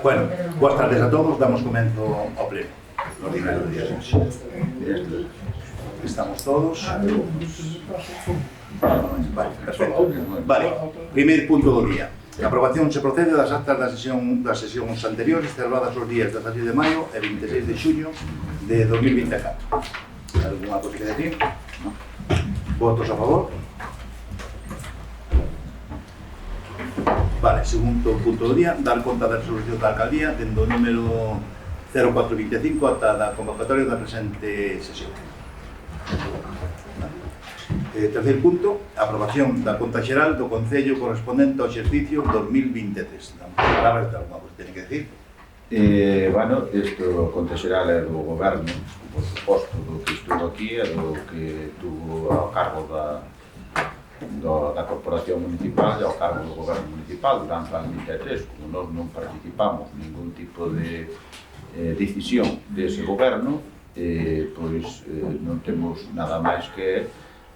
Bueno, boas tardes a todos, damos comenzo ao pleno ordinario do día de hoxe. Estamos todos. Vale, perfecto. Vale, primeiro punto do día. A aprobación se procede das actas das sesións anteriores celebradas os días 16 de maio e 26 de xuño de 2024. Alguna cosa que decir? No. Votos a favor? Vale, segundo punto do día, dar conta da resolución da alcaldía dendo o número 0425 ata da convocatoria da presente sesión. Terceiro punto, aprobación da conta xeral do Concello correspondente ao exercicio 2023. Damos a palabra, está alguma cosa que teñe que decir? Bueno, isto conta xeral é do goberno, por suposto, do que estuvo aquí e do que tuvo ao cargo da Corporación Municipal e ao cargo do Goberno Municipal durante o ano 23. Como nós non participamos ningún tipo de decisión dese goberno, pois non temos nada máis que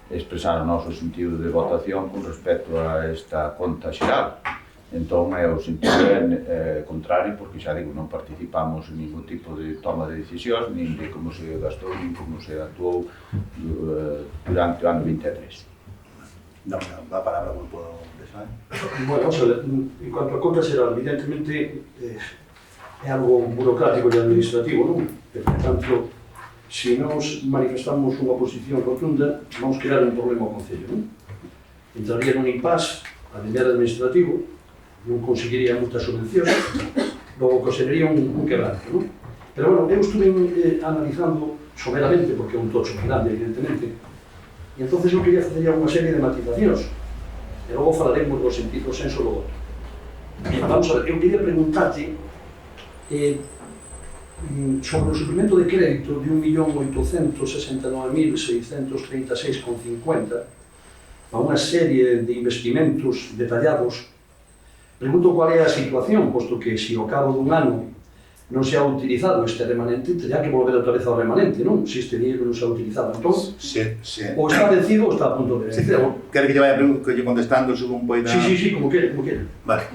expresar o noso sentido de votación con respecto a esta conta xeral. Entón, é o sentido contrario, porque xa digo, non participamos en ningún tipo de toma de decisións, nin de como se gastou, nin como se actuou durante o ano 23. Damos a palabra ao grupo de Xan. Bueno, en cuanto a conta xeral, evidentemente é algo burocrático e administrativo, non? Por tanto, se nos manifestamos unha posición rotunda, vamos crear un problema ao Concello, non? Entraría nun impasse a nivel administrativo, non conseguiría moitas subvencións, logo ocasionaría un quebranto, non? Pero, bueno, eu estuve analizando someramente, porque é un tocho grande, evidentemente, e entonces eu quería facer unha serie de matizacións, e logo falaremos do sentido senso do voto. Vamos a ver, eu quería preguntarte sobre o suplemento de crédito de 1.869.636,50 a unha serie de investimentos detallados. Pregunto cual é a situación, posto que se ao cabo dun ano non se ha utilizado este remanente, tería que volver outra vez ao remanente, non? Se este dinheiro non se ha utilizado. Entón, ou está vencido ou está a punto de vencer. Quero que lle vaya contestando según poida... Sí, como quere. Vale,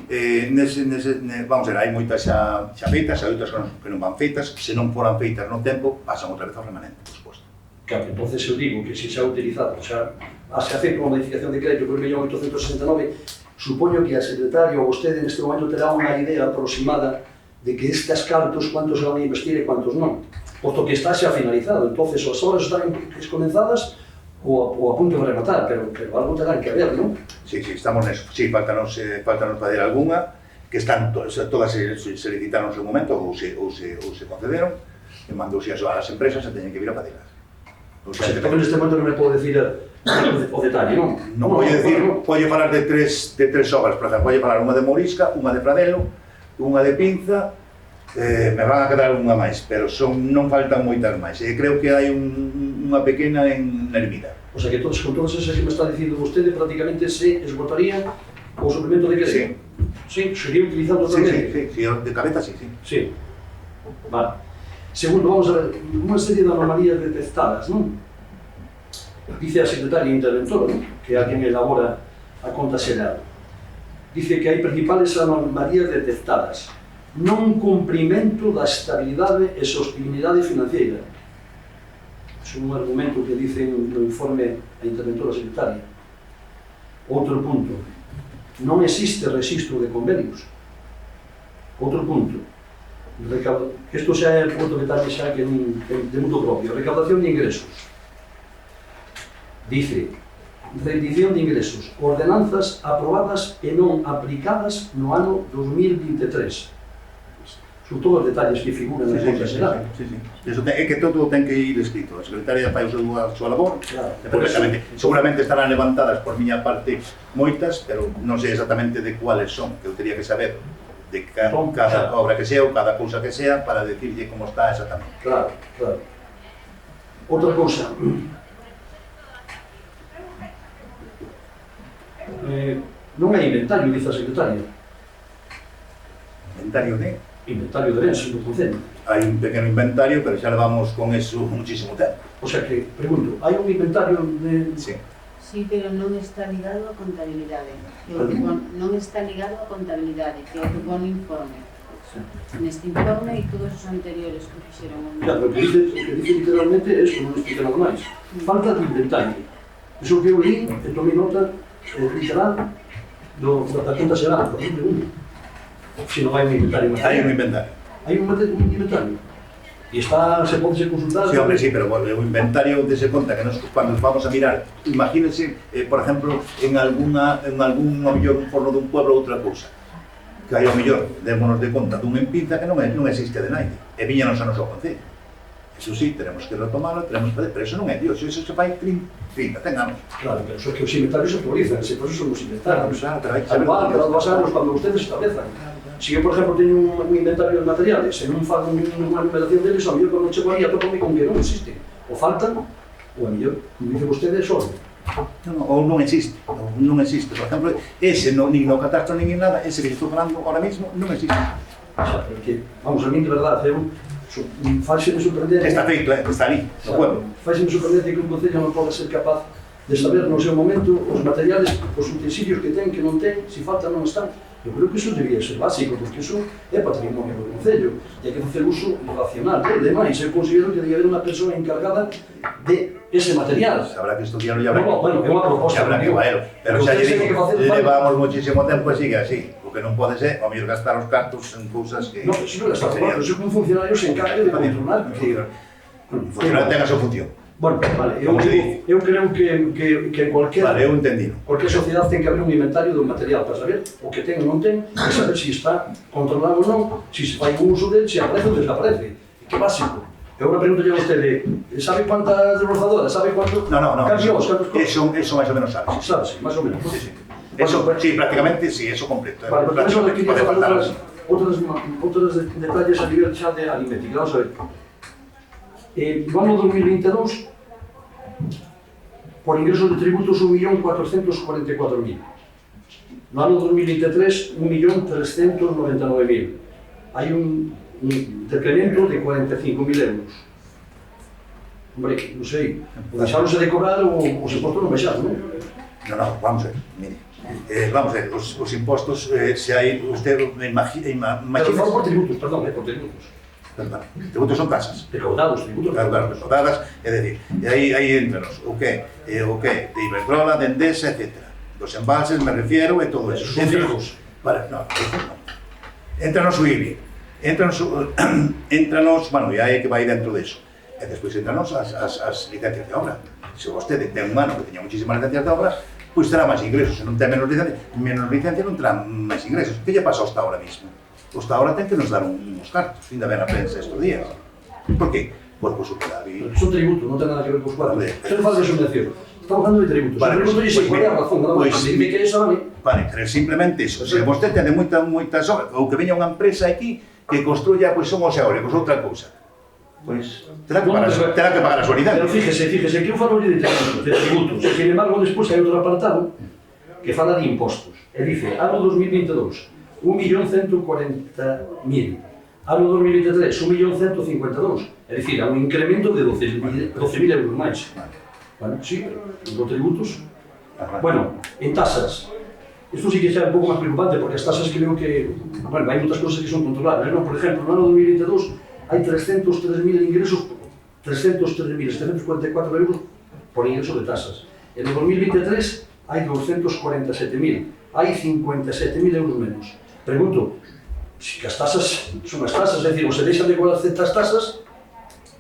vamos a ver, hai moitas xa feitas, hai outras que non van feitas, se non foran feitas no tempo, pasan outra vez ao remanente, por suposto. Claro, entonces eu digo que se xa ha utilizado, xa se ha feito unha modificación de crédito por 1.869, supoño que a secretaria ou vostede neste momento terá unha idea aproximada de que estas cartos, cuántos se van a investir e cuántos non. Posto que está xa finalizado, entonces as obras están comenzadas ou a punto de rematar, pero algo terán que haber, non? Sí, estamos neso. Sí, faltanos fazer algunha, que están todas se licitaron no seu momento ou se concederon, e mandouse ás empresas e teñen que vir a facelas. O sea, que neste momento non me podo decir o detalle, non? Non pode decir, pode falar de tres obras, por exemplo, pode falar unha de Morisca, unha de Pradelo, unha de Pinza, me van a quedar unha máis, pero non faltan moitas máis. Creo que hai unha pequena en Ermida. O sea que con todas esas que me está dicindo vostede, prácticamente se esgotaría o suplemento de crédito. Sí, sería utilizado totalmente. Sí, de cabeza sí. Sí. Vale. Segundo, vamos a ver, unha serie de anomalías detectadas, non? Dice a secretaria interventora, non? Que é a quen elabora a conta xeral. Dice que hai principales anomalías detectadas. Non cumprimento da estabilidade e sostenibilidade financiera. É un argumento que dice no informe a interventora secretaria. Outro punto. Non existe registro de convenios. Outro punto. Isto xa é outro detalle xa que de mundo propio. Recaudación de ingresos. Dice, rendición de ingresos, ordenanzas aprobadas e non aplicadas no ano 2023. Son todos os detalles que figuran na conta xeral. É que todo ten que ir escrito. A secretaria fai a súa labor, perfectamente. Seguramente estarán levantadas por miña parte moitas, pero non sei exactamente de cuáles son, que eu teria que saber de cada obra que sea ou cada cousa que sea para decirlle como está exactamente. Claro. Outra cousa. Non hai inventario, dice a secretaria. Inventario de? Inventario de bens do Concello. Hai un pequeno inventario, pero xa levamos con eso muchísimo tempo. O sea que, pregunto, hai un inventario de... Sí. Sí, pero non está ligado a contabilidade. Non está ligado a contabilidade, que é o que pon no informe. Neste informe e todos os anteriores que fixeron. Claro, o que dice literalmente é iso, non explica nada máis. Falta de inventario. Iso que eu li, e tomei nota literal da conta xeral, por exemplo, se non hai un inventario. Hai un inventario. Hai un inventario. E está, se pode ser consultado. Sí, hombre, sí, pero o inventario dese conta que cuando nos vamos a mirar, imagínense, por exemplo, en algún mellor un forno dun pueblo outra cousa, que hai ao mellor, démonos de conta dunha empinza que non existe de naide, e viñanos a noso concello. Eso sí, tenemos que retomalo, tenemos que fazer, pero eso non é Dios, eso se fai 30, anos. Claro, pero eso é que os inventarios se actualizan, por eso son os inventarios. Claro, pero hai que saber. Cada 2 anos, cando ustedes establezan. Si eu, por exemplo, teño un inventario de materiales e non fago unha numeración deles, ao mellor cando chego aí atopome con que non existe. O faltan, ou a mellor, como dice vostede, só. Ou non existe, non existe. Por exemplo, ese nin no catastro nin en nada, ese que estou falando ahora mismo, non existe. Xa, pero que, vamos, a mí de verdade, faise-me sorprendente. Está feito, está ali, no pueblo. Faise-me sorprendente que un concello non pode ser capaz de saber no seu momento os materiales, os utensilios que ten, que non ten, se faltan non están. Eu creo que iso debía ser básico, porque iso é patrimonio do concello, e hai que facer uso racional. E demais, eu considero que debía haber unha persoa encargada de ese material. Habrá que estudiarlo e habrá que... Bueno, é unha proposta. Habrá que vaelo, pero xa lle digo, levamos moitísimo tempo e sigue así. O que non pode ser, ao mellor gastar os cartos en cousas que... Non, iso non gastar os cartos, iso que un funcionario se encargue de controlar. Un funcionario tenga a súa función. Bueno, vale, eu creo que en cualquier sociedade ten que haber un inventario do material para saber o que ten ou non ten, e saber se está controlado ou non, se se fai un uso del, se aparece ou desaparece. Que básico. Eu agora pregunto a vostede, sabe cuántas desbrozadoras, sabe cuántos cambios, Eso máis ou menos sabe. Sabe, máis ou menos. Eso, sí, prácticamente, sí, eso completo. Vale, pero eso le quería falar outros detalles a nivel xa de aritmética. Vamos a ver. No ano 2022, por ingresos de tributos, 1.444.000. No ano 2023, 1.399.000. Hai un decremento de 45.000 euros. Hombre, non sei, o deixáronse de cobrar ou os impostos non baixaron, non? Non, vamos a ver, mire. Vamos a ver, os impostos, se hai, usted imagina... Pero non por tributos, perdón, por tributos. Tributos son tasas. Recaudados, tributos. Claro, recaudadas, é dicir, aí entranos o que, de Iberdrola, de Endesa, etc. Dos embalses, me refiero, e todo eso. Son fijos. Vale, non. Entranos o IBI, entranos, bueno, e aí que vai dentro deso. E despois entranos as licencias de obra. Se vostede ten un ano que teña muchísimas licencias de obra, pois terá máis ingresos. Se non ten menos licencias, non terá máis ingresos. Que lle pasa ao Estado ahora mismo? O Estado ahora ten que nos dar uns cartos, fin de ver a prensa estes días. Por qué? Por superávit. Son tributos, non ten nada que ver cos cuadros. Sen falta de subvención. Estamos falando de tributos. Vale, tributos e se cuál é a razón, nada máis. Dime que eso, vale. Vale, pero simplemente iso. Se vostede ten moitas obras, ou que veña unha empresa aquí que construya, pois, son os eólicos, outra cousa. Pois, terá que pagar a súa unidade. Pero fíjese, que eu falo de tributos. Sin embargo, despois hai outro apartado que fala de impostos. E dice, ano 2022, 1.140.000. Ano 2023, 1.152.000. É dicir, há un incremento de 12.000 euros máis. Vale? Sí, pero tributos. Bueno, en tasas. Isto sí que xa é un pouco máis preocupante, porque as tasas creo que... Bueno, hai moitas cousas que son controlables, non? Por exemplo, no ano 2022 hai 303.000 ingresos, 303.744 euros por ingreso de tasas. En o 2023 hai 247.000, hai 57.000 euros menos. Pregunto, se as tasas son as tasas, é dicir, ou se deixan de cobrar certas tasas,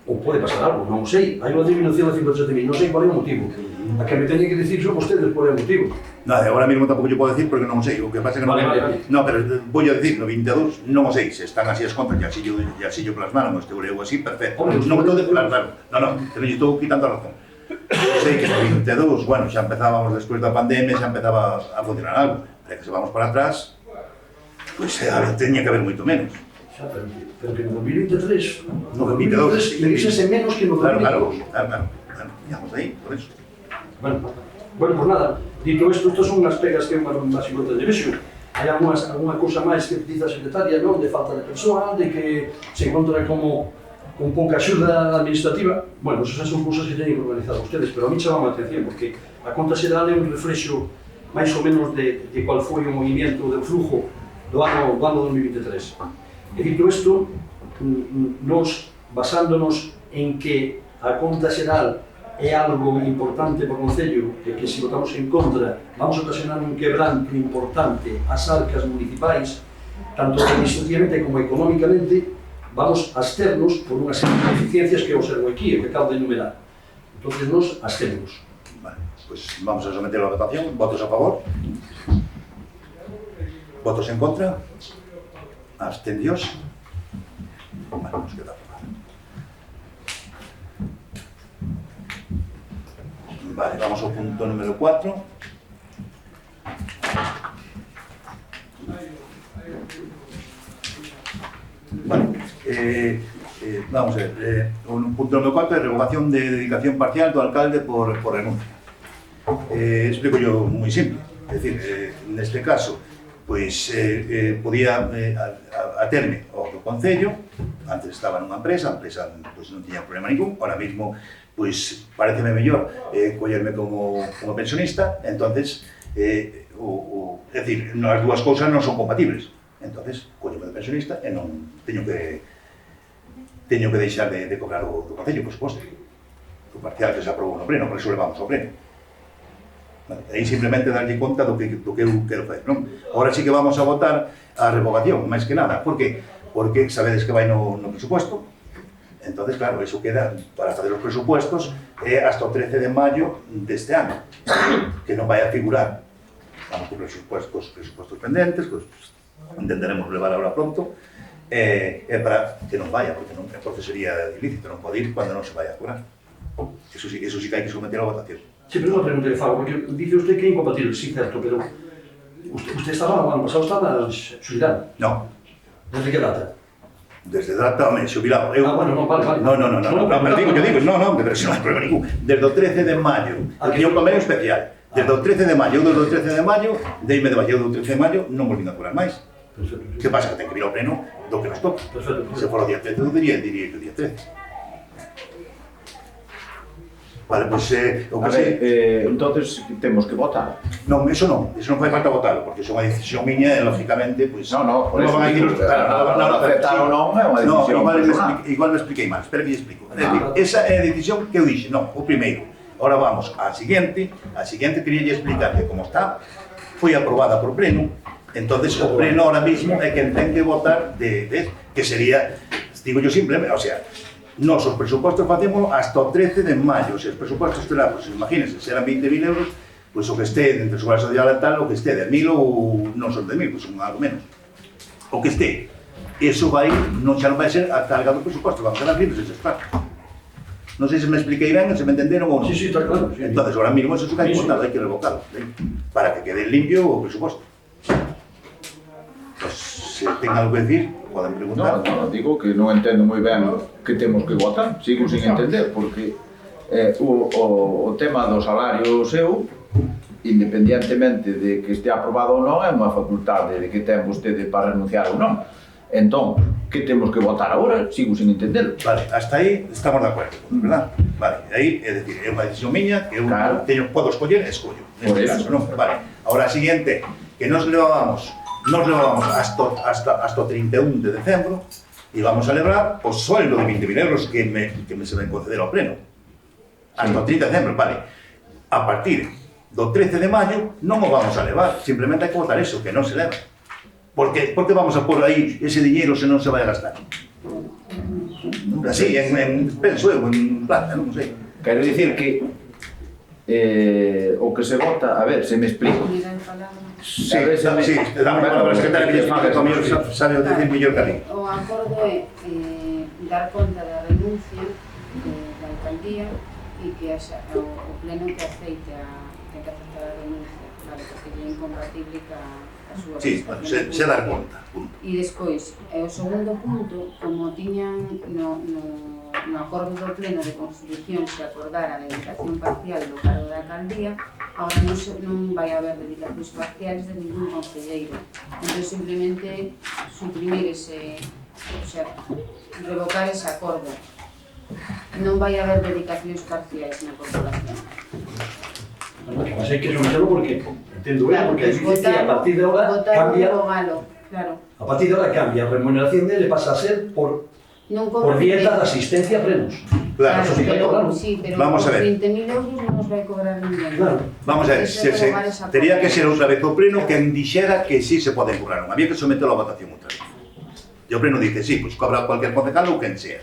ou pode pasar algo, non sei. Hai unha disminución de 57.000, non sei qual é o motivo. A que me teñen que dicir son vostedes qual é o motivo. Nada, agora mesmo tampouco lle podo decir porque non o sei, o que pasa é que non... Vale. No, pero vou a decir, no 22 non o sei, se están así as contas, e así yo plasmaron, este eureu así, perfecto. Non me estou de plasmar, que non lle estou quitando a razón. Sei que no 22, bueno, xa empezábamos despois da pandemia, xa empezaba a funcionar algo, pero que se vamos para atrás, pois teña que haber moito menos. Xa, pero que no 2023, no 2022, ingresese menos que no 2022. Claro, digamos aí, por eso. Bueno, pues nada, dito isto, estas son as pegas que é unha máis importante. Vexo, hai alguna cousa máis que dice a secretaria, non? De falta de persoal, de que se encontra como con pouca axuda administrativa, bueno, esas son cousas que teñen que organizar ustedes, pero a mí chamame a atención, porque a conta xeral é un reflexo máis ou menos de cual foi o movimento do flujo do ano 2023. E dito isto, nos basándonos en que a conta xeral é algo importante para o Concello e que se votamos en contra vamos a ocasionar un quebranto importante ás arcas municipais, tanto administrativamente como económicamente, vamos a absternos por unha serie de deficiencias que observo aquí e que acabo de enumerar. Entonces nos abstemos. Vale, pues vamos a someterlo a votación. ¿Votos a favor? ¿Votos en contra? ¿Abstendios? Vale, nos queda aprobado. Vale, vamos ao punto número 4. Vale, vamos a ver, un punto número 4 de revocación de dedicación parcial do alcalde por renuncia. Explico yo muy simple, es decir, neste caso, pois podía aterme ao do Concello, antes estaba nunha empresa, a empresa pois, non tiña problema ningún, ahora mismo pois pareceme mellor collerme como pensionista, entonces, é dicir, as dúas cousas non son compatibles, entonces, colleme de pensionista e non teño que deixar de cobrar o do Concello, por suposto, o parcial que se aprobou no pleno, por eso levamos ao pleno. Aí simplemente darlle conta do que eu quero fazer, non? Ahora sí que vamos a votar a revocación, máis que nada. Por que? Porque sabedes que vai no presupuesto. Entonces, claro, eso queda para fazer os presupuestos hasta o 13 de maio deste ano, que non vai a figurar. Vamos con presupuestos pendentes, que intentaremos levar ahora pronto, para que non vaya, porque sería ilícito, non pode ir cando non se vaya a cobrar. Eso sí que hai que someter a votación. Sí, pero unha pregunta que fago, porque dice usted que é incompatible, sí, certo, pero usted estaba, o ano pasado estaba xubilado. No. Desde que data? Desde data, home, xubilado. Bueno, non, vale. No, pero digo, pero se non hai problema ningún. Desde o 13 de maio, que é un convenio especial. Desde o 13 de maio, desde o 13 de maio, deime de maio do 13 de maio, non volvín a curar máis. Perfecto. Que pasa? Que ten que vir ao pleno do que nos toca. Perfecto. Se for o día 13, diría que o día 13. Vale, pois, o que sei... entonces temos que votar. Non, eso non fai falta votarlo, porque é unha decisión miña e, lógicamente, pois... No, por eso digo, aceptar ou non é unha decisión personal. Igual me expliquei mal, espera que lle explico. Esa é a decisión que eu dixe, non, o primeiro. Ahora vamos á seguinte quería lle explicar que como está, foi aprobada por pleno, entonces o pleno ahora mismo é quen ten que votar que sería, digo yo simplemente, o sea, nos os presupostos facemos hasta o 13 de maio, se os presupostos terá, pues, imagínense, se eran 20.000 euros, pois o que este, entre Seguridade Social e tal, o que este de 1.000 ou non son de 1.000, pois son algo menos. O que este, eso vai, non xa non vai ser a carga do presuposto, vamos a dar libres ese espacio. Non sei se me expliquei ben, se me entenderon ou non. Sí, está claro. Sí. Entonces, ahora mismo eso está importando, hai que revocalo, para que quede limpio o presuposto. Pues, se ten algo que decir, poden preguntar. No, digo que non entendo moi ben que temos que votar, sigo sin entender, porque o tema do salario seu, independientemente de que este aprobado ou non, é unha facultade de que ten vostede para renunciar ou non. Entón, que temos que votar agora? Sigo sin entender. Vale, hasta aí estamos de acuerdo, verdad? Vale, aí, é dicir, é unha decisión miña que eu podo escoller, escollo. Neste caso, non? Vale, ahora a siguiente, que nos levábamos hasta o 31 de decembro e vamos a celebrar o sueldo de 20.000 euros que me se ven conceder ao pleno. Hasta o 30 de decembro, vale. A partir do 13 de maio non o vamos a levar, simplemente hai que votar eso, que non se leva. Por que vamos a pôr aí ese diñeiro se non se vai a gastar? Así, penso eu, en plata, non sei. Quero dicir que o que se vota, a ver, se me explico. Sí, dame palabras que tal que sabe o decir mellor que a mí. O acordo é dar conta da renuncia da alcaldía e que o pleno que aceite ten que aceptar a renuncia, vale, porque é incompatible ca súa... Sí, se dar conta, punto. E despois, o segundo punto, como tiñan no acordo do pleno de Constitución se acordara a dedicación parcial do cargo da alcaldía, ahora non vai haber dedicacións parciales de ningún concelleiro. Entón, simplemente, suprimir ese o sea, revocar ese acordo. Non vai haber dedicacións parciais na corporación. Mas hai que someterlo porque, entendo ben, porque dice que a partir de ahora votar cambia, revogalo, claro. a partir de ahora cambia, a remuneración dele pasa a ser por dieta de asistencia a plenos. Claro, eso sí, claro. Sí, pero Vamos a por ver. 20.000 euros non nos vai cobrar ninguén. Claro. Vamos a ver, tería que ser outra vez o pleno quen dixera que sí se pode cobrar, non había que someterlo a votación outra vez. E o pleno dice, sí, pois cobra cualquier concejal ou quen sea.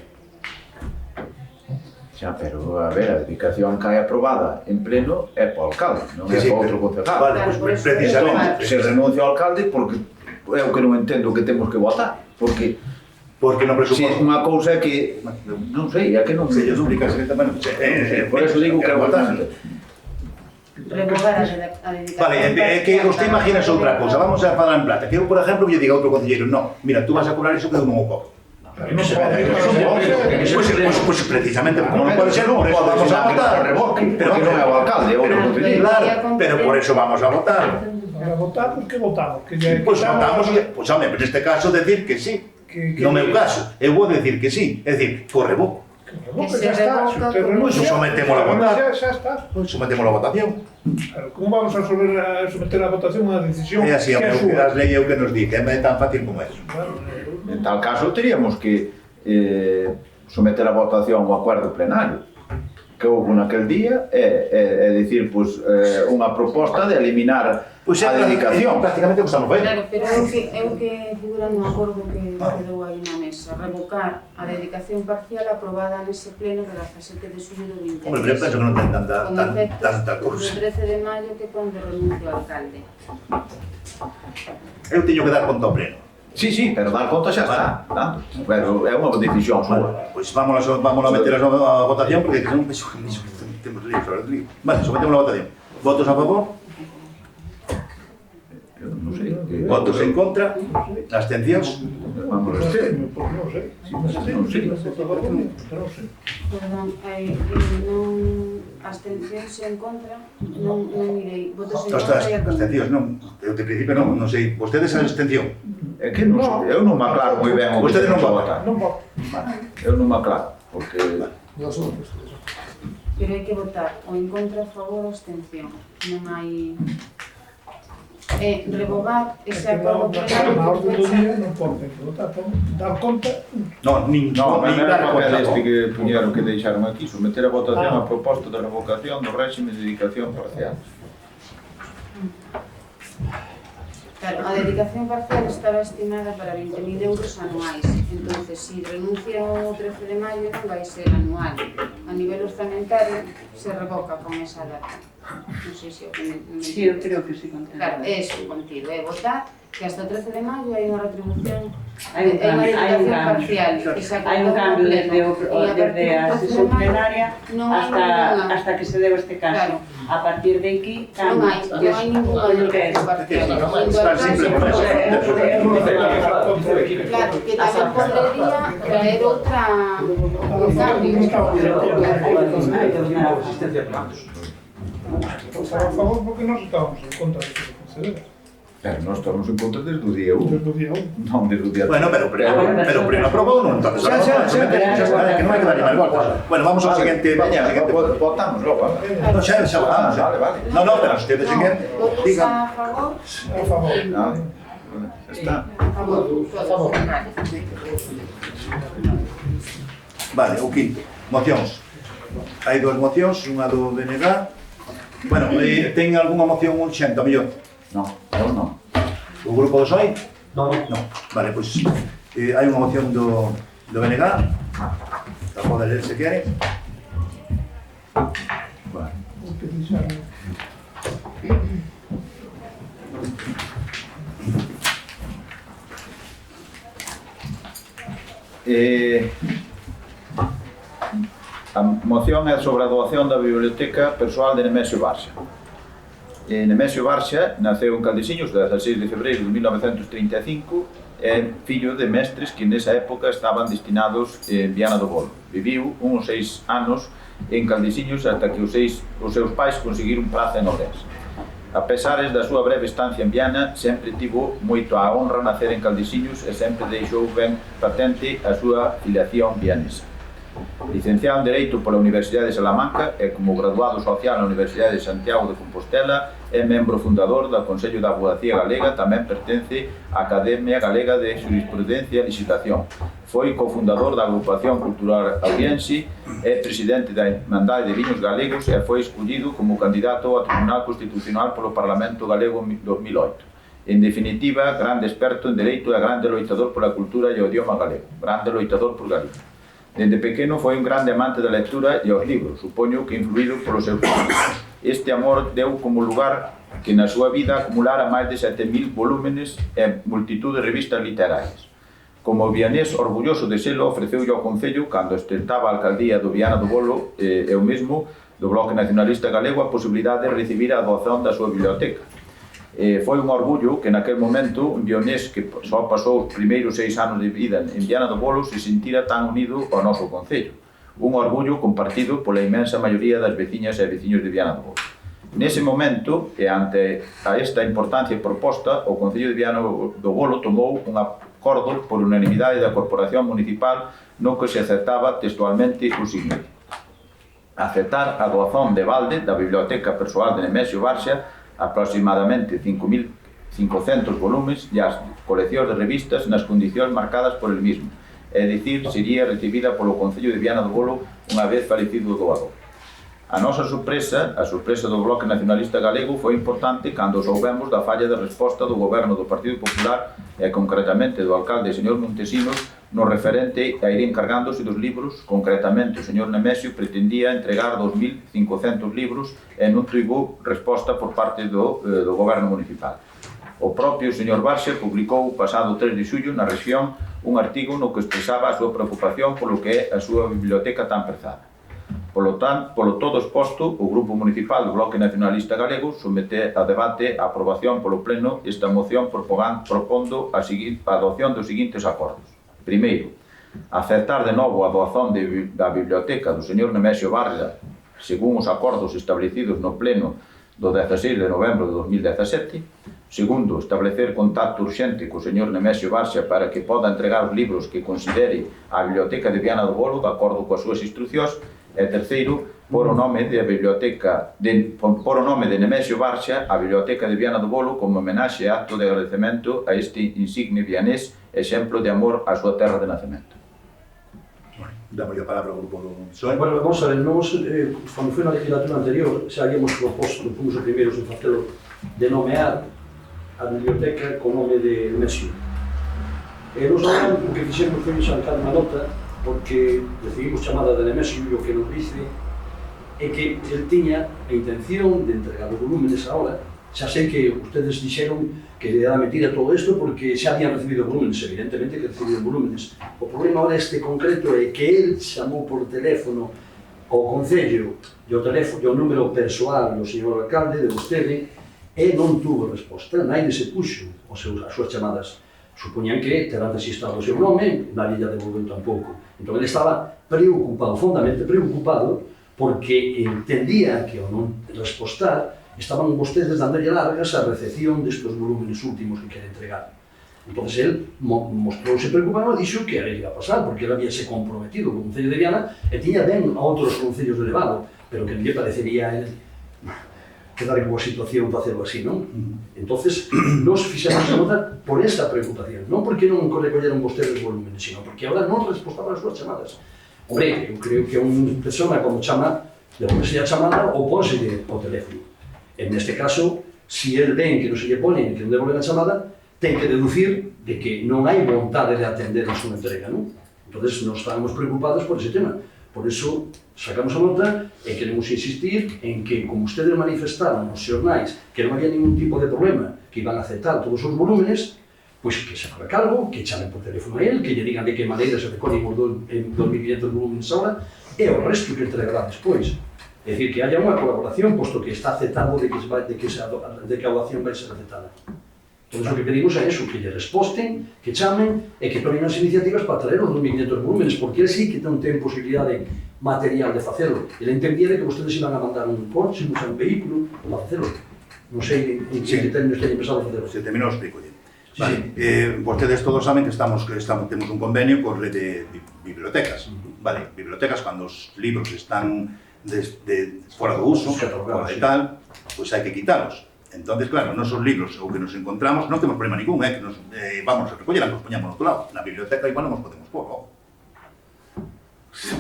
Xa, pero, a ver, a dedicación que hai aprobada en pleno é para o alcalde, non é para outro concejal. Vale, Claro, por pois eso- precisamente. Se renuncia ao alcalde, porque é o que non entendo que temos que votar, porque Porque no si presuposto... unha cousa é que, non sei, é que non Se sei, ellos explican secretamente, por eso digo que é votar. Revogar a dedicación. Vale, é que usted imagínese outra cousa, vamos a falar en plata, que eu, por exemplo, lle diga a outro concelleiro, no, mira, tú vas a cobrar iso que eu non o cobro. Pues precisamente, como non pode ser, por eso vamos a votar. pero que non é o alcalde, é outro concelleiro. Claro, pero por eso vamos a votar. Para votar, pues que votamos? Que ya Pues votamos, pues hombre, en este caso decir que sí. No meu caso, eu vou decir que sí, é dicir, co revoco. Que se ya está, revoca se como- renuncia, Pues sometemos a votar. Ya está. Pois sometemos a votación. Claro, ¿cómo vamos a someter a votación unha decisión É así, que é as súa? lei é o que nos di, que é tan fácil como eso. Claro, En tal caso, teríamos que someter a votación o acuerdo plenario que houve naquel día é dicir, pois, unha proposta de eliminar Pois a dedicación. prácticamente o que estamos vendo. Claro, pero é o que figura no acordo que quedou aí na mesa, revocar a dedicación parcial aprobada nese pleno de 17 de xullo do 23. Hombre, pero eu penso que non ten tanta Con efectos tanta do cousa. 13 de maio que cando renuncia o alcalde. Eu teño que dar conta ao pleno. Sí, sí, pero dar conta xa está, dando. Pero é unha decisión súa. Pois vamos a meter a votación porque non penso que temos líos sobre o lío. Vale, sometemos a votación. Votos a favor, Eu non sei. votos en contra, abstencións. Vamos a no ver. sé, pues no sé. Non sei. No sé. Perdón, abstencións en contra, non mirei, votos en contra e Abstencións, non. Eu de principio non sei. Vostedes a abstención. É que non sei, eu non me aclaro moi ben o que Vostedes non temos a votan. votar. Non voto. Eu non me aclaro, porque pero hai que votar ou en contra, a favor ou abstención. Non hai... revogar ese acordo plenario Na por orden do fecha. día non pode votar, dar conta. Non, nin dar dar papel conta. este que puñeron que deixaron aquí, someter a votación a proposta de revocación do réxime de dedicación parcial. Claro, a dedicación parcial estaba estimada para 20.000 euros anuais. Entonces, si renuncia o 13 de maio, non vai ser anual. A nivel orzamentario, se revoca con esa data. Non sei se o que Sí, eu creo que sí, contento. Claro, é o contido, é votar que hasta o 13 de maio hai unha retribución, Hai un cambio, hai unha dedicación parcial. que se Hai un acordou cambio no desde, pleno. E a desde partir a do 13 de sesión maio plenaria non hai ninguna- hasta que se deu este caso. Claro. A partir de aquí Non cambia. hai ninguna dedicación parcial. Tan Puntual simple como eso. Claro, que tamén podería traer outra un cambio. Hai que eliminar a asistencia a plenos. Votar a favor porque nós estábamos en contra de que se concedera. Pero nós estamos en contra desde o día 1, Desde o día 1. non desde o día 3. Bueno, pero pleno aprobou, non, entonces Xa, xa, xa, que non hai que dar máis voltas. Bueno, vamos ao seguinte, Veña, votamos logo. No, xa votamos. Vale, vale. No, pero ustedes seguinte, Votos digan. a favor? A favor. Vale, está. A favor. Todos. Vale. Vale, o quinto, mocións. Hai dúas mocións, unha do BNG. Bueno, ten algunha moción urxente, a mellor? Non, eu non. O grupo do PSOE? Non, Non. Vale, pois hai unha moción do BNG. La pode ler se quere. Vale. Utilizar- A moción é sobre a doación da biblioteca persoal de Nemesio Barxa. Nemesio Barxa naceu en Caldesiños o 16 de febreiro de 1935, é fillo de mestres que nesa época estaban destinados en Viana do Bolo. Viviu uns 6 anos en Caldesiños ata que os seus pais conseguiron praza en Ourense. A pesares da súa breve estancia en Viana, sempre tivo moito a honra nacer en Caldesiños e sempre deixou ben patente a súa filiación vianesa. Licenciado en Dereito pola Universidade de Salamanca e como graduado social na Universidade de Santiago de Compostela, é membro fundador do Consello da Avogacía Galega, tamén pertence á Academia Galega de Jurisprudencia e Legislación. Foi cofundador da Agrupación Cultural Audiense, é presidente da Irmandade de Viños Galegos e foi escollido como candidato ao Tribunal Constitucional polo Parlamento Galego en 2008. En definitiva, grande experto en Dereito e grande loitador pola cultura e o idioma galego, grande loitador por Galicia. Dende pequeno foi un grande amante da lectura e aos libros, supoño que influído polos seus pais. Este amor deu como lugar que na súa vida acumulara máis de 7.000 volúmenes e multitud de revistas literarias. Como vianés orgulloso de selo, ofreceulle ao Concello, cando ostentaba a alcaldía do Viana do Bolo e o mesmo do Bloque Nacionalista Galego, a posibilidade de recibir a doación da súa biblioteca. Foi un orgullo que naquel momento un vionés que só pasou os primeiros 6 anos de vida en Viana do Bolo se sentira tan unido ao noso Concello. Un orgullo compartido pola inmensa maioría das veciñas e veciños de Viana do Bolo. Nese momento, e ante a esta importancia proposta, o Concello de Viana do Bolo tomou un acordo por unanimidade da Corporación Municipal no que se aceptaba textualmente o seguinte: aceptar a doazón de balde da Biblioteca Persoal de Nemesio Barxa, aproximadamente 5.500 volumes e as coleccións de revistas nas condicións marcadas por el mismo, é dicir, sería recibida polo Concello de Viana do Bolo unha vez falecido o doador. A nosa sorpresa, a sorpresa do Bloque Nacionalista Galego, foi importante cando soubemos da falla de resposta do Goberno do Partido Popular e concretamente do alcalde señor Montesinos no referente a ir encargándose dos libros. Concretamente, o señor Nemesio pretendía entregar 2.500 libros e non tivo resposta por parte do Goberno Municipal. O propio señor Barxa publicou o pasado 3 de xullo na Rexión un artigo no que expresaba a súa preocupación polo que é a súa biblioteca tan prezada. Polo todo exposto, o Grupo Municipal do Bloque Nacionalista Galego somete a debate a aprobación polo Pleno esta moción propondo a adopción dos seguintes acordos. Primeiro, aceptar de novo a doazón da biblioteca do señor Nemesio Barxa según os acordos establecidos no Pleno do 16 de novembro de 2017. Segundo, establecer contacto urxente co señor Nemesio Barxa para que poda entregar os libros que considere a Biblioteca de Viana do Bolo de acordo coas súas instruccións. E terceiro, por o nome de Nemesio Barxa a Biblioteca de Viana do Bolo como homenaxe e acto de agradecemento a este insigne vianés, exemplo de amor á súa terra de nacemento. Damos a palabra ao grupo do PSOE. Bueno, vamos a ver, cando foi na legislatura anterior, xa habíamos proposto, fomos os primeiros en facelo, de nomear a biblioteca co nome de Nemesio. E nos agora o que fixemos foi sacar unha nota, porque recibimos chamada de Nemesio e o que nos dice é que el tiña a intención de entregar os volúmenes ahora. Xa sei que ustedes dixeron que era mentira todo isto porque xa habían recibido volúmenes, evidentemente que recibido volúmenes. O problema ahora este concreto é que el chamou por teléfono ao Concello e o número persoal do señor alcalde, de vostede, e non tuvo resposta, naide se puxo as súas chamadas. Supoñan que terán registrado o seu nome, nadie lla devolveu tampouco. Entón, ele estaba preocupado, fondamente preocupado, porque entendía que ao non respostar, estaban vostedes dándolle largas a recepción destes volúmenes últimos que quere entregar. Entón, el mostrouse preocupado e dixo que era iba a pasar, porque ele habíase comprometido co Concello de Viana e tiña ben a outros concellos de elevado, pero que non lle parecería a él quedar en boa situación para hacerlo así, non? Entonces, nos fixemos a nota por esa preocupación, non porque non recolleron vostedes volúmenes, sino porque agora non respostaban as súas chamadas. Hombre, eu creo que unha persona como chama, devolverse a chamada ou pónselle ao teléfono. En este caso, si el ven que non se lle pone que non devolven a chamada, ten que deducir de que non hai vontade de atender a súa entrega, non? Entonces, nos estábamos preocupados por ese tema. Por iso, sacamos a nota e queremos insistir en que, como ustedes manifestaron nos xornais que non había ningún tipo de problema, que iban a aceptar todos os volúmenes, pois que se faga cargo, que chamen por teléfono a él, que lle digan de que maneira se recollen os 2.500 volúmenes ahora, e o resto que entregará despois. É dicir, que haya unha colaboración, posto que está aceptado de que a doación vai ser aceptada. Entón, o que pedimos é eso, que lle resposten, que chamen e que tomen as iniciativas para traer os 2.500 volúmenes, porque ele sí que non ten posibilidade material de facelo. Ele entendiera que vostedes iban a mandar un coche, un vehículo, para facelo. Non sei en que términos teñen pensado facer. Se terminou, explico. Vale, vostedes todos saben que temos un convenio con rede de bibliotecas. Vale, bibliotecas, cando os libros están fora do uso, fora de tal, pois hai que quitalos. Entonces, claro, nosos libros o que nos encontramos, non temos problema ningún, que nos vamos a recoller, nos poñamos no outro lado. Na biblioteca igual non nos podemos pôr, non?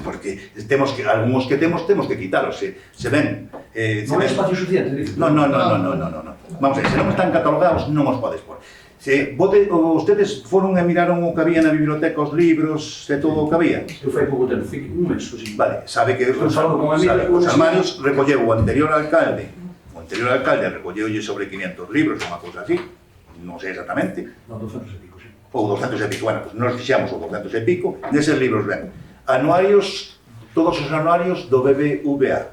Porque temos que, algúns que temos que quitalos, se ven... Non hai espacio suficiente, dices? Non. Vamos a ver, se non están catalogados, non os podes pôr. Ustedes foron e miraron o que había na biblioteca, os libros, e todo o que había? Eu fai pouco tempo, fui un mes, así. Vale, sabe que os armarios recolleu o anterior alcalde recolleulle sobre 500 libros, unha cousa así, non sei exactamente. Non, 200 e pico, sí. Ou 200 e pico, bueno, pues nos fixamos o 200 e pico, neses libros ven anuarios, todos os anuarios do BBVA.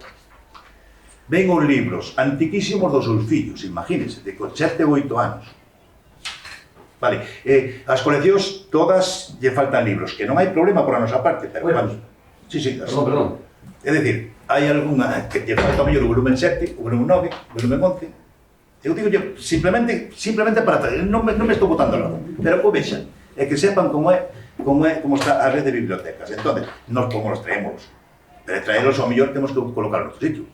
Ven os libros antiquísimos dos seus fillos, imagínense, de 7 ou 8 anos. Vale, as coleccións todas lle faltan libros, que non hai problema por a nosa parte, pero bueno, sí, perdón. É dicir, hai algunha que lle falta mellor o volumen 7, o volumen 9, o volumen 11. Eu digo simplemente para traer, non me estou botando logo, pero o vexan, é que sepan como está a rede de bibliotecas. Entón, nos como los traemos, pero traelos ao mellor temos que colocarlos no sitio.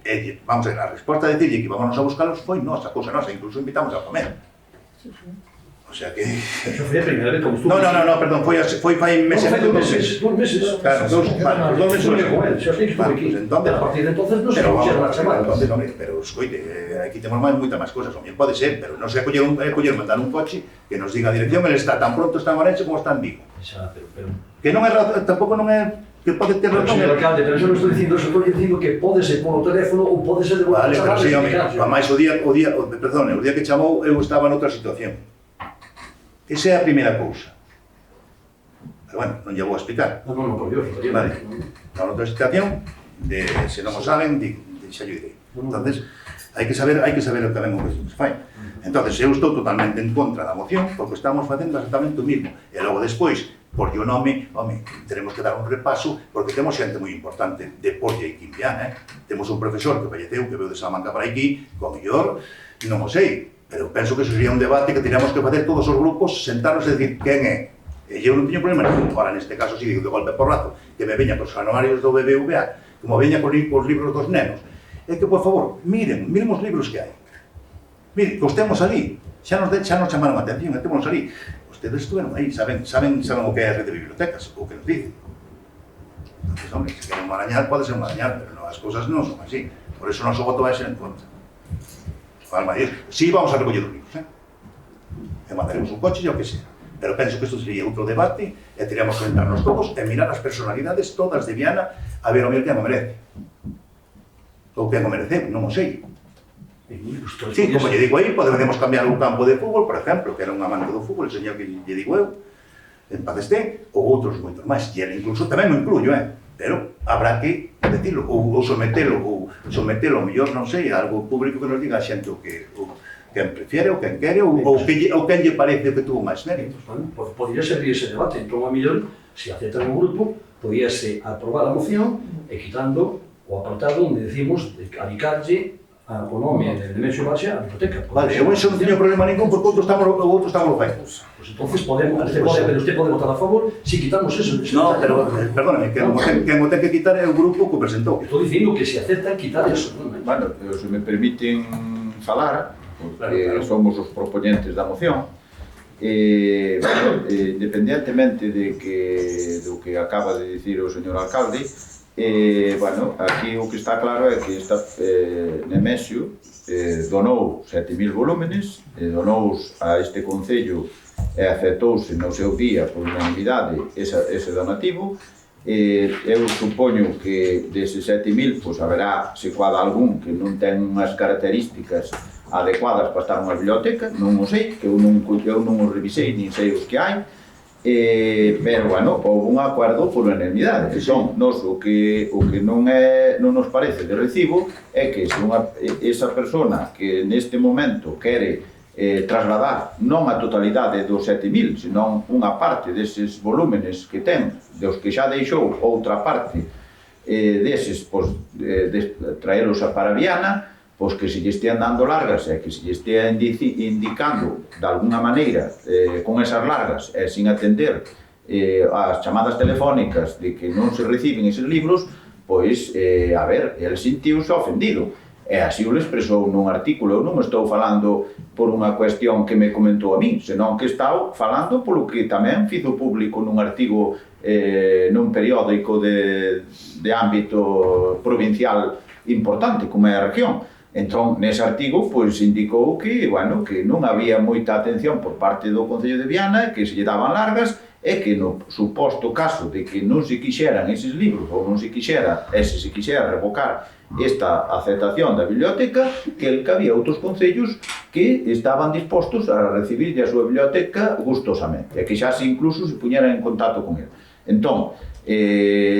Vamos a ver, a resposta de decirle que vamos a buscarlos foi nosa, cousa nosa, incluso invitamos a comer. O sea que... Eso foi a primeira vez como estuvo. No, perdón, foi fai meses. Fai 2 meses. Claro, 2 meses. Xa sei que estuve aquí. A partir de entonces non se puxeron as chamadas. Pero, escoite, aquí temos moitas máis cosas, o bien pode ser, pero non se coller mandar un coche que nos diga a dirección, ele está tan pronto está en Orense como está en Vigo. Xa, pero... Que non é, tampouco non é, que pode ter razón. Señor alcalde, pero eu non estou dicindo eso, estou dicindo que pode ser por o teléfono ou pode ser de Vale, pero sí, a máis o día que chamou eu estaba noutra situación. Esa é a primeira cousa. Pero bueno, non lle vou a explicar. Non, por Dios. Vale, na outra situación, se non o saben, xa lle direi. Entonces, hai que saber o que se fai. Entonces, eu estou totalmente en contra da moción, porque estamos facendo exactamente o mismo. E logo despois, por o nome, tenemos que dar un repaso, porque temos xente moi importante de Polla e Quimpián, Temos un profesor que falleceu, que veu de Salamanca para aquí, co mellor, non o sei, pero penso que eso sería un debate que teríamos que facer todos os grupos, sentarnos e decir quen é. E eu non teño problema nenhum, ahora neste caso si digo de golpe porrazo, que me veña cos anuarios do BBVA, como veña cos libros dos nenos. É que, por favor, miren os libros que hai. Miren, que os temos ali, xa nos chamaron a atención, que temos ali. Ustedes estuveron aí, saben o que é a rede de bibliotecas, o que nos dicen. Entonces, hombre, se queren marañar, pode ser marañar, pero as cousas non son así. Por eso noso voto vai ser en contra. Alma de Dios, sí vamos a recoller os libros, e mandaremos un coche e o que sea. Pero penso que isto sería outro debate e teríamos que sentarnos todos e mirar as personalidades todas de Viana a ver o meu quen o merece. Ou quen o merece, non o sei. Sí, como lle digo aí, podemos cambiar un campo de fútbol, por exemplo, que era un amante do fútbol, el señor que lle digo eu, en paz este, ou outros moitos máis, e ele incluso tamén me incluyo, pero habrá que decirlo, ou sometelo, ao mellor, non sei, a algo público que nos diga a xente o que quen prefiere, ou quen quere, ou quen lle parece que tuvo máis mérito. Podría servir ese debate, entón a mellor, se aceptan un grupo, podíase aprobar a moción e quitando o apartado onde decimos adicarlle o nome de Nemesio Baixa a biblioteca. Vale, eu iso non teño problema ningún porque outros estamos feitos. Pois entonces usted pode votar a favor se quitamos eso. No, pero, perdóname, que o ten que quitar é o grupo que o presentou. Estou dicindo que se acepta quitar eso. Bueno, se me permiten falar, porque somos os propoñentes da moción, independentemente do que acaba de dicir o señor alcalde, bueno, aquí o que está claro é que Nemesio donou 7.000 volúmenes, donous a este concello e aceptouse no seu día por unanimidade ese donativo. Eu supoño que deses 7.000 pois haberá secuada algún que non ten unhas características adecuadas para estar nunha biblioteca, non o sei, que eu non o revisei, nin sei os que hai. Pero, bueno, houve un acordo por unanimidade. Entón, nos o que non nos parece de recibo é que se esa persona que neste momento quere trasladar non a totalidade dos 7.000, senón unha parte deses volúmenes que ten, dos que xa deixou outra parte deses, traelos a para Viana, pois que se lle estean dando largas e que se lle estea indicando de alguna maneira con esas largas e sin atender as chamadas telefónicas de que non se reciben eses libros, pois, a ver, el sentiuse ofendido. E así o expresou nun artículo. Eu non estou falando por unha cuestión que me comentou a min, senón que estou falando polo que tamén fizo público nun artigo nun periódico de ámbito provincial importante, como é a región. Entón, nese artigo, pois, indicou que, bueno, que non había moita atención por parte do Concello de Viana, que se lle daban largas, e que no suposto caso de que non se quixeran eses libros, ou non se quixera, e se quixera revocar esta aceptación da biblioteca, que había outros concellos que estaban dispostos a recibir a súa biblioteca gustosamente, e que xa se incluso se puñeran en contacto con ele. Entón,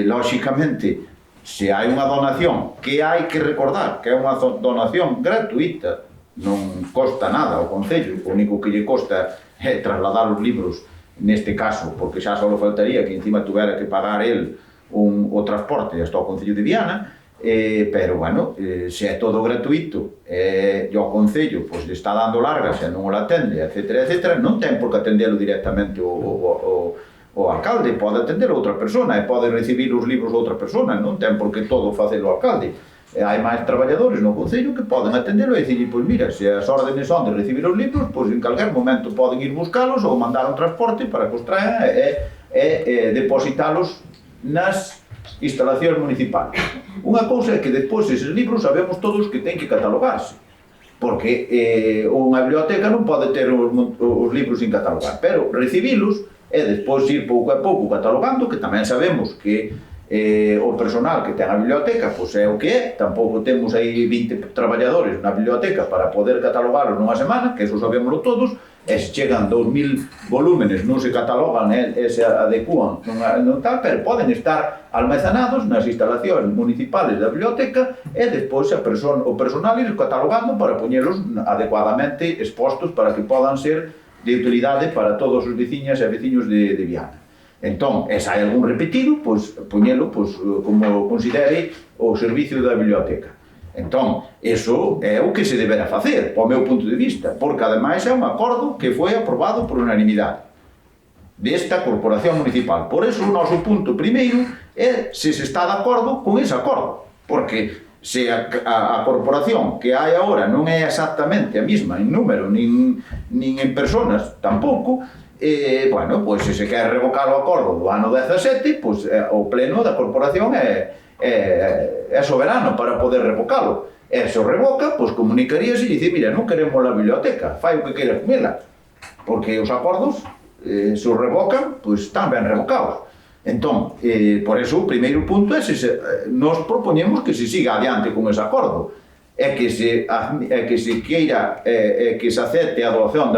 lóxicamente, se hai unha donación que hai que recordar que é unha donación gratuita, non costa nada ao Concello, o único que lle costa é trasladar os libros neste caso, porque xa só faltaría que encima tuvera que pagar el o transporte hasta o Concello de Viana, pero, bueno, se é todo gratuito e o Concello lle está dando largas e non o atende, etc., non ten por que atendelo directamente o alcalde, pode atender outra persona e pode recibir os libros outra persona, non ten por que todo facelo o alcalde. Hai máis traballadores no Concello que poden atendelo e dicir, pois mira, se as órdenes son de recibir os libros, pois en calquer momento poden ir buscalos ou mandar un transporte para que os traen e depositalos nas instalacións municipales. Unha cousa é que despois eses libros sabemos todos que ten que catalogarse, porque unha biblioteca non pode ter os libros sin catalogar, pero recibilos e despois ir pouco a pouco catalogando, que tamén sabemos que o personal que ten a biblioteca pois é o que é, tampouco temos aí 20 traballadores na biblioteca para poder catalogalos nunha semana, que eso sabémoslo todos, e se chegan 2000 volúmenes non se catalogan e se adecúan non tal, pero poden estar almacenados nas instalacións municipales da biblioteca e despois o personal ir catalogando para poñelos adecuadamente expostos para que podan ser de utilidade para todos os veciñas e veciños de Viana. Entón, se hai algún repetido, pois, poñelo como considere o servicio da biblioteca. Entón, eso é o que se debera facer, po meu punto de vista, porque ademais é un acordo que foi aprobado por unanimidade desta corporación municipal. Por eso o noso punto primeiro é se está de acordo con ese acordo, porque se a corporación que hai agora non é exactamente a mesma en número, nin en personas tampouco, bueno, pois se quer revocar o acordo do ano 17, pois o pleno da corporación é soberano para poder revocalo. E se o revoca, pois comunicaríase e dice, mira, non queremos a biblioteca, fai o que queira con ela, porque os acordos, se os revocan, pois están ben revocados. Entón, por eso o primeiro punto é nos propoñemos que se siga adiante con ese acordo, é que se queira que se acepte a doación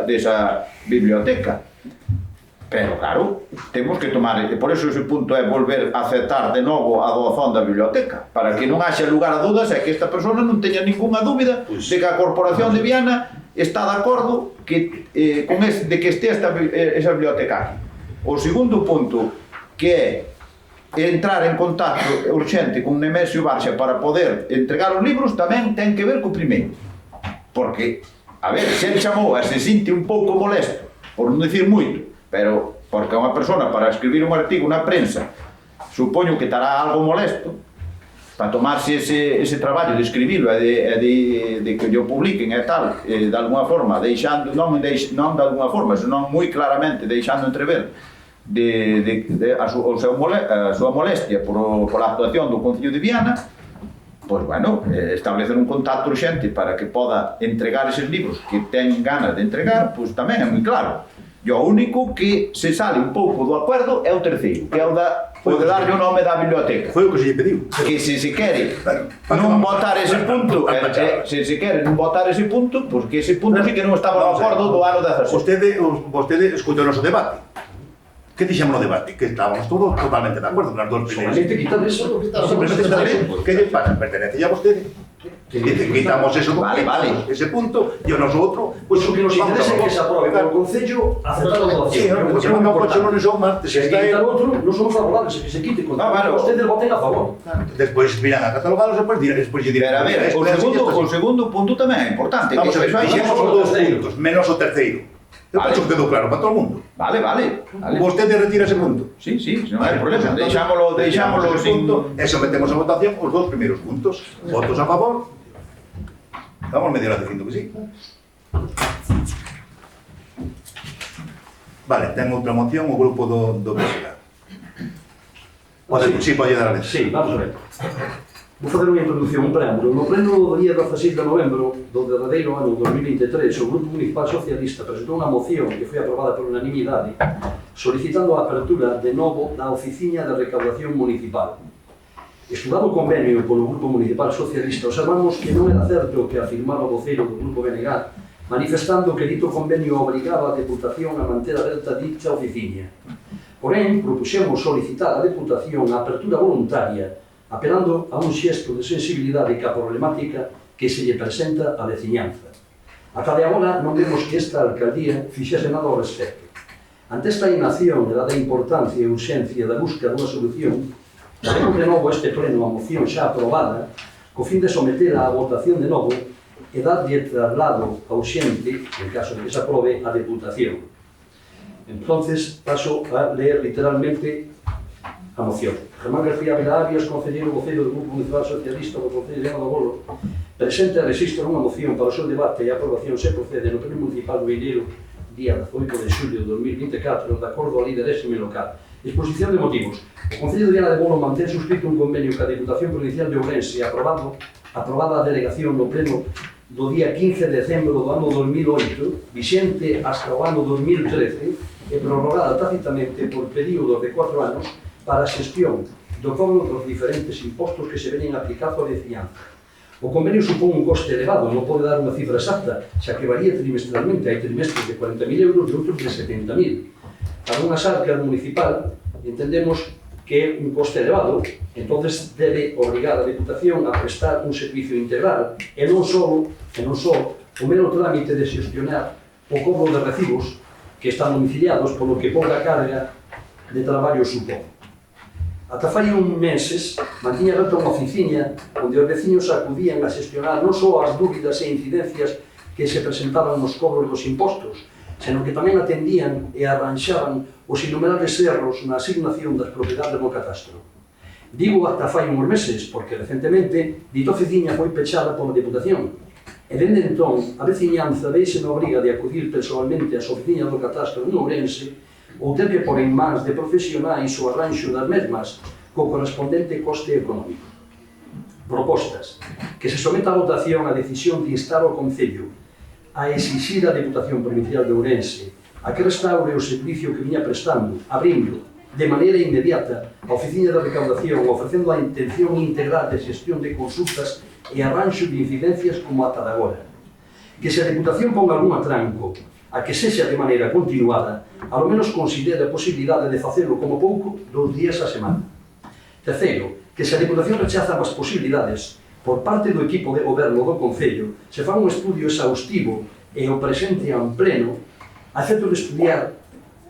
desa biblioteca. Pero, claro, temos que tomar, e por eso ese punto é volver a aceptar de novo a doación da biblioteca, para que non haxa lugar a dudas e que esta persona non teña ninguna dúbida de que a Corporación de Viana está de acordo de que este esa biblioteca aquí. O segundo punto, que é entrar en contacto urxente con Nemesio Barxa para poder entregar os libros, tamén ten que ver co primeiro. Porque, a ver, se ele chamou e se sinte un pouco molesto, por non dicir moito, pero porque unha persona para escribir un artigo na prensa supoño que estará algo molesto para tomarse ese traballo de escribilo e de que o publiquen e tal, de alguna forma, deixando, non de alguna forma, senón moi claramente deixando entrever a súa molestia pola actuación do Concello de Viana, pois, bueno, establecer un contacto urxente para que poda entregar eses libros que ten ganas de entregar, pois tamén é moi claro. E o único que se sale un pouco do acordo é o terceiro, que é o de darlle o nome da biblioteca. Foi o que se lle pediu. Que se quere non votar ese punto, se quere non votar ese punto, porque ese punto sí que non estaba no acordo do ano 17. Vostede escutou o noso debate. Que dixemos no debate? Que estábamos todos totalmente de acordo nas dúas primeiras. Solamente quitar eso. Que lle pasa? Pertenece a vostede. Quitamos eso, Vale, vale. ese punto, y o noso outro, Pois o que nos vamos a interesa é favor. que se aprobe Claro. polo Concello aceptar a votación. Sí, no, porque non coche non son martes, Se está quita aí. outro, non somos favorables, que se quite. Ah, vale. Ustedes voten a favor. Despois virán a catalogalos e despois lle dirán. Pero a ver, o segundo punto tamén é importante. Vamos a ver, dixemos os dous puntos, menos o terceiro. Eu Vale. penso que quedou claro para todo o mundo. Vale. Vostede retira ese punto. Sí, non hai problema. Deixámolo ese sin... punto e sometemos a votación os dous primeiros puntos. Votos a favor. Estamos medio hora dicindo que sí. Vale, ten outra moción o grupo do PSK. Sí, pode dar a vez. Sí, vamos a ver. Vou facer unha introducción, un preámbulo. No pleno do día 16 de novembro do derradeiro ano 2023, o Grupo Municipal Socialista presentou unha moción que foi aprobada por unanimidade solicitando a apertura de novo da Oficina de Recaudación Municipal. Estudado o convenio polo Grupo Municipal Socialista, observamos que non era certo o que afirmaba o voceiro do Grupo BNG, manifestando que dito convenio obrigaba a Deputación a manter aberta dicha oficina. Porén, propuxemos solicitar a Deputación a apertura voluntaria, apelando a un xesto de sensibilidade ca problemática que se lle presenta á veciñanza. Ata de agora non vemos que esta alcaldía fixese nada ao respecto. Ante esta inacción e dada a importancia e urxencia da busca dunha solución, daremos de novo este pleno a moción xa aprobada co fin de sometela a votación de novo e darlle traslado ao xente, en caso de que se aprobe, a Deputación. Entonces, paso a leer literalmente a moción. Germán García Vilarias, concelleiro voceiro do Grupo Municipal Socialista do Concello de Llano do Bolo, presente a registro unha moción para o seu debate e aprobación se procede no Pleno Municipal do Eireiro, día 18 de xulio de 2024, de acordo á Lei de Réxime Local. Exposición de motivos. O Concello de Llano de Bolo mantén suscrito un convenio ca Deputación Provincial de Ourense aprobada a delegación no Pleno do día 15 de decembro do ano 2008, vixente hasta o ano 2013, e prorrogada tacitamente por períodos de 4 anos para a xestión do cobro dos diferentes impostos que se venen aplicando á veciñanza. O convenio supón un coste elevado, non pode dar unha cifra exacta, xa que varía trimestralmente, hai trimestres de 40.000 euros e outros de 70.000. Para unha sarca municipal, entendemos que é un coste elevado, entonces debe obrigar a Deputación a prestar un servicio integral e non só o mero trámite de xestionar o cobro de recibos que están domiciliados, polo que pouca carga de traballo supón. Ata fai un meses mantiña aberta unha oficina onde os veciños acudían a xestionar non só as dúbidas e incidencias que se presentaban nos cobros dos impostos, senón que tamén atendían e arranxaban os innumerables erros na asignación das propiedades no catastro. Digo ata fai uns meses, porque recentemente dita oficina foi pechada pola Deputación. E dende entón, a veciñanza veise na obriga de acudir personalmente ás oficinas do catastro en Ourense ou ter que pôr en mans de profesionais o arranxo das mesmas co correspondente coste económico. Propostas. Que se someta a votación a decisión de instar ao Concello a exixir a Deputación Provincial de Ourense a que restaure o servicio que viña prestando, abrindo de maneira inmediata a oficina de recaudación, ofrecendo a intención integral de xestión de consultas e arranxo de incidencias como ata de agora. Que se a Deputación ponga algún atranco a que sexa de maneira continuada, ao menos considere a posibilidade de facelo como pouco 2 días a semana. Terceiro, que se a Deputación rechaza as posibilidades por parte do equipo de goberno do Concello, se fa un estudio exhaustivo e o presente en pleno, a efecto de estudiar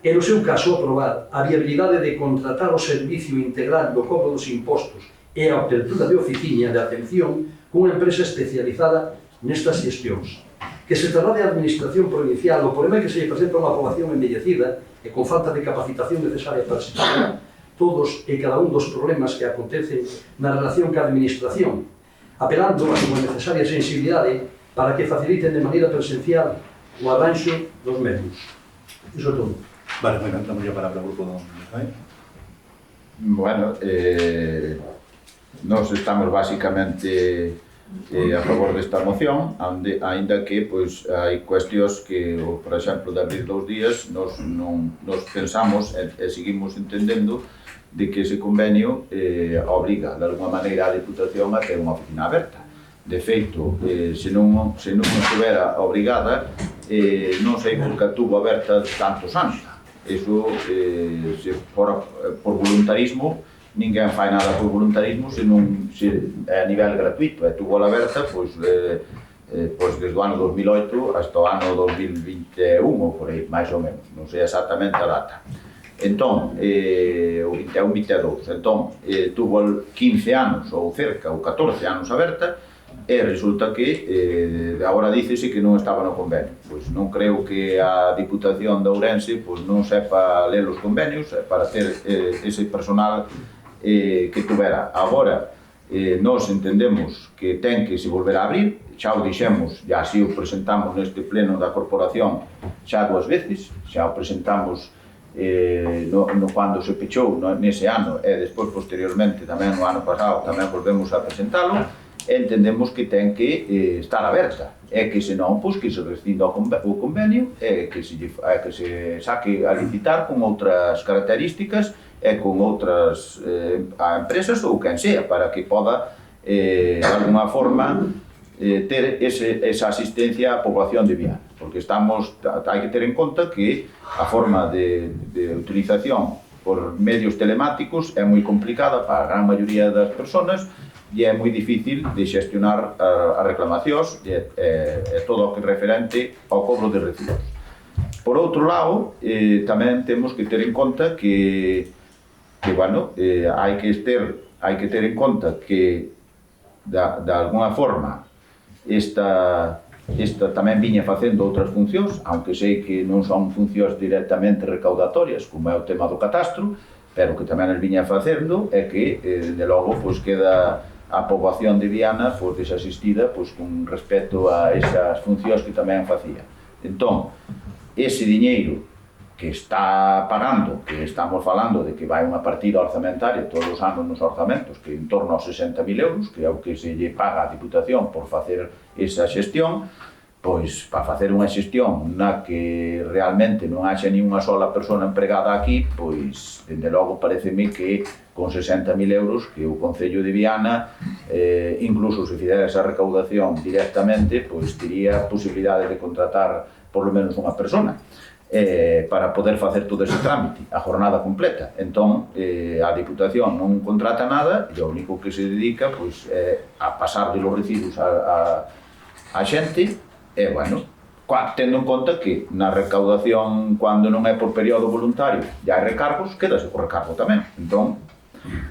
e, no seu caso, aprobar a viabilidade de contratar o servicio integral do cobro dos impostos e a apertura de oficina de atención cunha empresa especializada nestas xestións. Que se traslade a Administración Provincial o problema é que se lle presenta unha población envellecida e con falta de capacitación necesaria para xestionar todos e cada un dos problemas que acontecen na relación ca Administración, apelando a súa necesaria sensibilidade para que faciliten de maneira presencial o arranxo dos medios. Iso é todo. Vale, moi ben, damos a palabra ao grupo do Jaime. Bueno, nós estamos basicamente a favor desta moción, aínda que pois, hai cuestións que, por exemplo, de abrir 2 días, nos pensamos e seguimos entendendo de que ese convenio obriga, de alguma maneira, a Deputación a ter unha oficina aberta. De feito, se non estivera obrigada, non sei por que tuvo aberta tantos anos. Eso, se fora por voluntarismo, ninguén fai nada por voluntarismo se non é a nivel gratuito. E tu bola aberta, pois desde o ano 2008 hasta o ano 2021 ou por aí, máis ou menos, non sei exactamente a data. Entón, o 21-22, entón, tuvo 15 anos ou cerca, ou 14 anos aberta, e resulta que agora dícese que non estaba no convenio. Pois non creo que a Diputación de Ourense non sepa ler os convenios para ter ese personal que tuvera. Agora, nós entendemos que ten que se volver a abrir, xa o dixemos, e así o presentamos neste pleno da corporación xa 2 veces, xa o presentamos cando se pechou nese ano e despois posteriormente tamén no ano pasado tamén volvemos a presentalo. Entendemos que ten que estar aberta e que senón, pois, que se rescinda o convenio e que se saque a licitar con outras características e con outras empresas ou quen sea, para que poda de alguna forma ter esa asistencia á poboación de Viana, porque hai que ter en conta que a forma de utilización por medios telemáticos é moi complicada para a gran maioría das persoas e é moi difícil de xestionar as reclamacións e todo o que é referente ao cobro de recibos. Por outro lado, tamén temos que ter en conta que hai que ter en conta que de alguna forma esta tamén viña facendo outras funcións, aunque sei que non son funcións directamente recaudatorias, como é o tema do catastro, pero que tamén as viña facendo é que, de logo, queda a poboación de Viana desasistida con respecto a esas funcións que tamén facía. Entón, ese diñeiro que está pagando, que estamos falando de que vai unha partida orzamentaria todos os anos nos orzamentos, que en torno aos 60.000 euros, que é o que se lle paga a Diputación por facer esa xestión, pois, para facer unha xestión na que realmente non haxa ni unha sola persona empregada aquí, pois, dende logo, pareceme que con 60.000 euros, que o Concello de Viana, incluso se fizera esa recaudación directamente, pois, tería posibilidade de contratar por lo menos unha persona para poder facer todo ese trámite, a jornada completa. Entón, a Diputación non contrata nada e o único que se dedica é a pasar de los recibos a xente e, tendo en conta que na recaudación, cando non é por período voluntario e hai recargos, quedase por recargo tamén. Entón,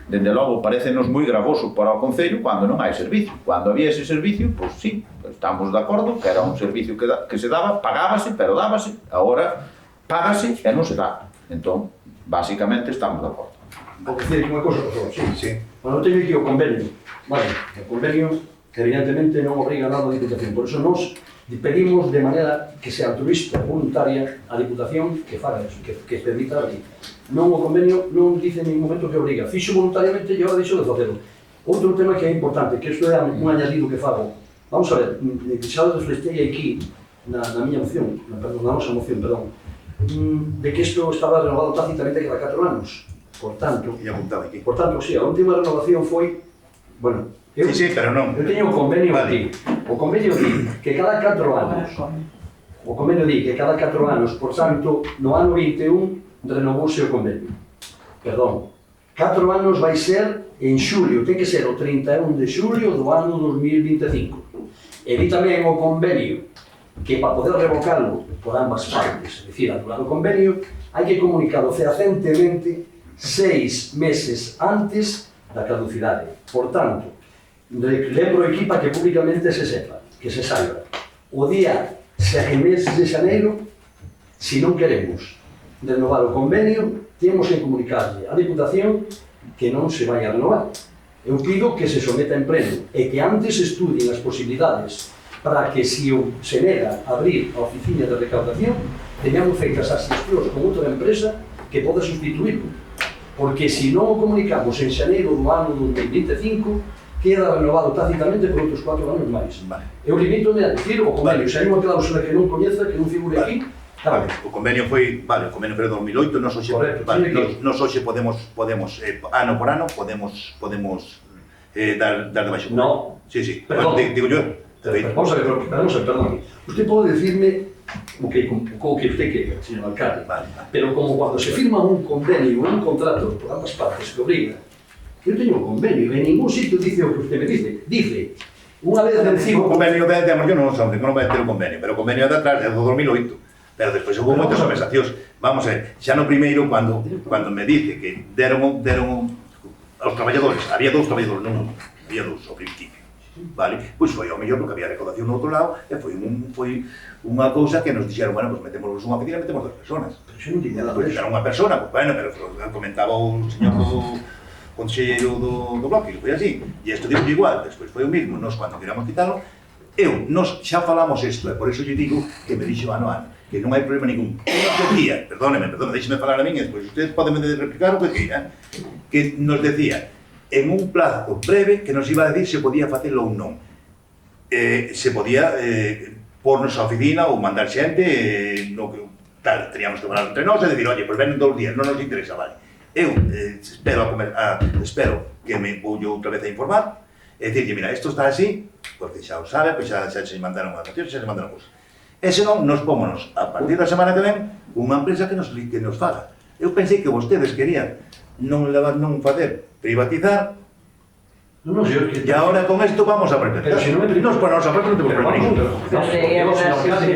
dende logo, parecenos moi gravoso para o Concello cando non hai servicio. Cando había ese servicio, pois sí, estamos de acordo que era un servicio que se daba, pagábase, pero dábase. Agora, págase e non se dá. Entón, basicamente, estamos de acordo. Vou dicir unha cosa, por favor. Sí. Bueno, teño aquí o convenio. Vale, o convenio, evidentemente, non obriga nada a Diputación. Por iso, nos pedimos de maneira que sea altruista e voluntaria a Diputación que faga eso, que permita aquí. Non, o convenio non dice en ningún momento que obriga. Fixo voluntariamente e agora deixo de facelo. Outro tema que é importante, que isto é un añadido que fago. Vamos a ver, xa reflectei aquí na miña moción, na nosa moción, de que isto estaba renovado tácitamente cada 4 anos. Por tanto, sí, a última renovación foi, pero non. Eu teño o convenio aquí. O convenio di que cada 4 anos, por tanto, no ano 21 renovouse o convenio. Perdón, 4 anos vai ser en xulio, ten que ser o 31 de xulio do ano 2025. E di tamén o convenio que para poder revocarlo por ambas partes, é dicir, anular o convenio, hai que comunicalo fehacientemente 6 meses antes da caducidade. Por tanto, lembro a equipa que públicamente se sepa, que se saiba. O día 6 meses de xaneiro, se non queremos renovar o convenio, temos que comunicarle á Diputación que non se vai a renovar. Eu pido que se someta en pleno e que antes estudien as posibilidades para que, se nega a abrir a oficina de recaudación, teñamos feitas as xestións con outra empresa que poda sustituirlo. Porque se non o comunicamos en xaneiro do ano 2025, queda renovado tácitamente por outros 4 anos máis. Eu limito-me a dicir o convenio, se hai unha cláusula que non coñeza, que non figure aquí. O convenio foi, o convenio foi en 2008, nos hoxe podemos, ano por ano, podemos dar de baixo. No. Sí, perdón. Digo yo. Vamos a ver, perdón. Usted pode decirme o que usted queira, señor alcalde, pero como cuando se firma un convenio, un contrato por ambas partes que obliga Eu teño un convenio, e en ningún sitio dice o que usted me dice. Dice, unha vez vencido... O convenio de yo non son, non vai ter o convenio, pero o convenio de atrás é do 2008. Pero despois houve moitas conversacións. Vamos a ver, xa no primeiro, cando me dice que deron aos traballadores, había 2 traballadores, non, había 2 ao principio. Vale? Pois foi ao mellor porque había recaudación no outro lado e foi unha cousa que nos dixeron, bueno, pois metemos unha oficina, metemos 2 personas. Pero xa non tiña nada Pois de eso. era unha persona, pois bueno, pero comentaba o señor do conselleiro do bloque, foi así. E isto digo igual, despois foi o mismo, nos cando queramos quitarlo, nos xa falamos isto, e por iso lle digo que me dixo ano, que non hai problema ningún. Nos decía, perdóneme, déxeme falar a min, e despois ustedes poden replicar o que queiran, que nos decía, en un plazo breve, que nos iba a decir se podía facelo ou non. Se podía pornos a oficina ou mandar xente, tal, teníamos que falar entre nós e decir, oye, pois ven 2 días, non nos interesa, vale. Eu espero que me vou outra vez a informar, e dicirlle, mira, isto está así, porque xa o sabe, pois xa se mandaron as accións, xa se mandaron cosas. E senón, nos pómonos, a partir da semana que ven, unha empresa que nos faga. Eu pensei que vostedes querían non facer, privatizar, e agora con isto vamos a privatizar. Pero se non é privatizar. Nos para a nosa parte non temos problema ningún. Que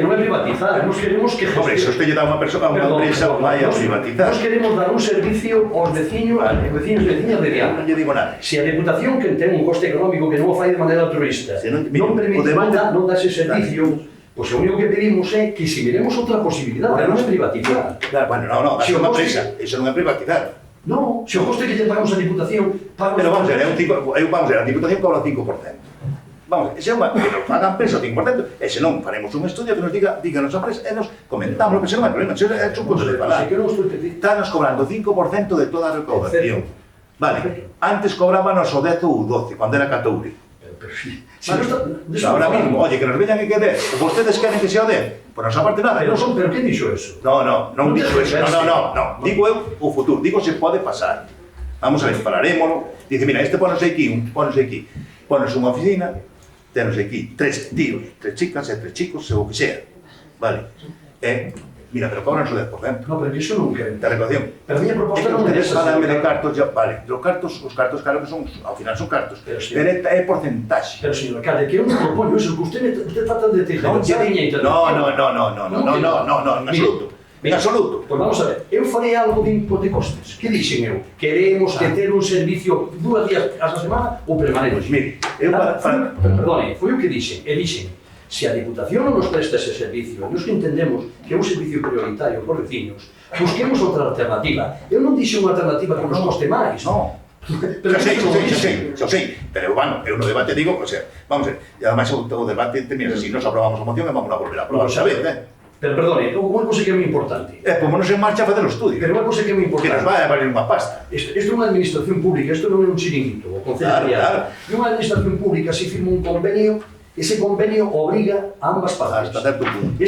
non é privatizar, nos queremos que Hombre, se usted lle dá unha persona, unha empresa, vai a privatizar. Nos queremos dar un servicio aos veciños e veciñas de Viana. Non lle digo nada. Se a Deputación, que ten un coste económico que non o fai de maneira altruista, non permite, non dá ese servicio, pois o único que pedimos é que se miremos outra posibilidade, non é privatizar. Claro, bueno, non, é unha empresa, iso non é privatizar. Non, se o coste que lle pagamos a Diputación, pagamos... Pero vamos a ver, a Diputación cobra 5%. Vamos, se que nos pagan peso 5%, e se non, faremos un estudio que nos diga a nosa empresa e nos comentamos, que se non hai problema, se é un punto de falar. Estamos cobrando 5% de toda a recaudación. Vale, antes cobrábanos o 10 ou o 12, cando era 14. Ahora mismo, oye, que nos veñan e que 10, vostedes queren que sea o 10, por nosa parte nada. Pero que dixo eso? Non dixo eso, non. Digo eu o futuro, digo se pode pasar. Vamos a ver, falarémolo. Dice, mira, este ponose aquí, ponose unha oficina, tenos aquí 3 tíos, 3 chicas e 3 chicos, o que sea. Vale. Mira, pero cobran o 10%. No, pero iso non quero. Da recaudación. Pero a miña proposta non é esa. Fálame de cartos, vale, os cartos claro que son, ao final son cartos, pero é porcentaxe. Pero, señor alcalde, que eu non propoño eso, que usted trata de tergiversar a miña intervención. No, en absoluto. Pois vamos a ver, eu farei algo de input de costes. Que dixen eu? Queremos que ter un servicio 2 días a semana ou permanente? Mire, Perdone, foi o que dixen, e dixen, se a Diputación non nos presta ese servicio, nos que entendemos que é un servicio prioritario por veciños, busquemos outra alternativa. Eu non dixen unha alternativa que nos coste máis. No. Xa sei, pero bueno, eu no debate digo, o sea, vamos a ver, e ademais o debate termina así, nos aprobamos a moción e vamos a volver a aprobar xa vez, Pero perdone, unha cosa que é moi importante. Pómonos en marcha a facer o estudio. Pero unha cosa que é moi importante. Que nos vai a valer unha pasta. Isto é unha administración pública, isto non é un chiringuito, o Concello de Viana. E unha administración pública se firma un convenio, ese convenio obriga a ambas partes. Hasta certo punto.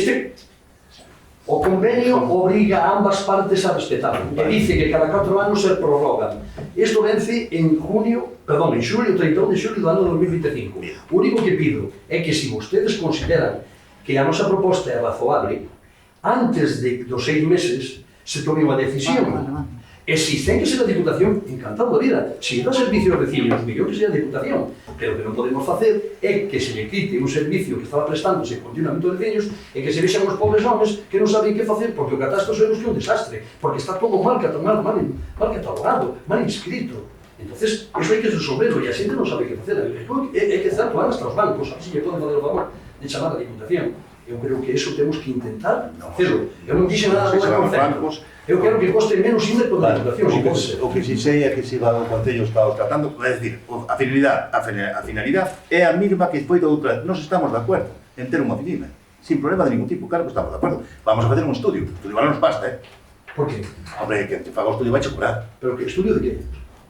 O convenio obriga a ambas partes a respetarlo. E dice que cada 4 anos se prorrogan. Isto vence en xulio, 31 de xulio do ano 2025. O único que pido é que se vostedes consideran que a nosa proposta é razoable, antes dos 6 meses se tome unha decisión. E se ten que ser a Diputación, encantado da vida. Se dá servicio aos vecinos, mellor que sea a Diputación. Pero o que non podemos facer é que se le quite un servicio que estaba prestándose continuamente aos vecinos e que se vexan os pobres homes que non saben que facer porque o catastro sabemos que é un desastre, porque está todo mal catalogado, mal inscrito. Entonces, eso hai que resolverlo e a xente non sabe que facer. É que certo, van hasta os bancos, así que poden fazer o favor de chamar a Diputación. Eu creo que eso temos que intentar facerlo. Eu non dixe nada do concepto. Eu quero que coste menos INDE con a Diputación, se pode ser. O que si sei é que se o Concello está tratando, é dicir, a finalidade é a mesma que foi da outra. Nos estamos de acordo en ter unha oficina, sin problema de ningún tipo, claro que estamos de acordo. Vamos a facer un estudio, o estudio vale nos pasta, Por que? Hombre, que te faga o estudio vai che curar. Pero que estudio de que?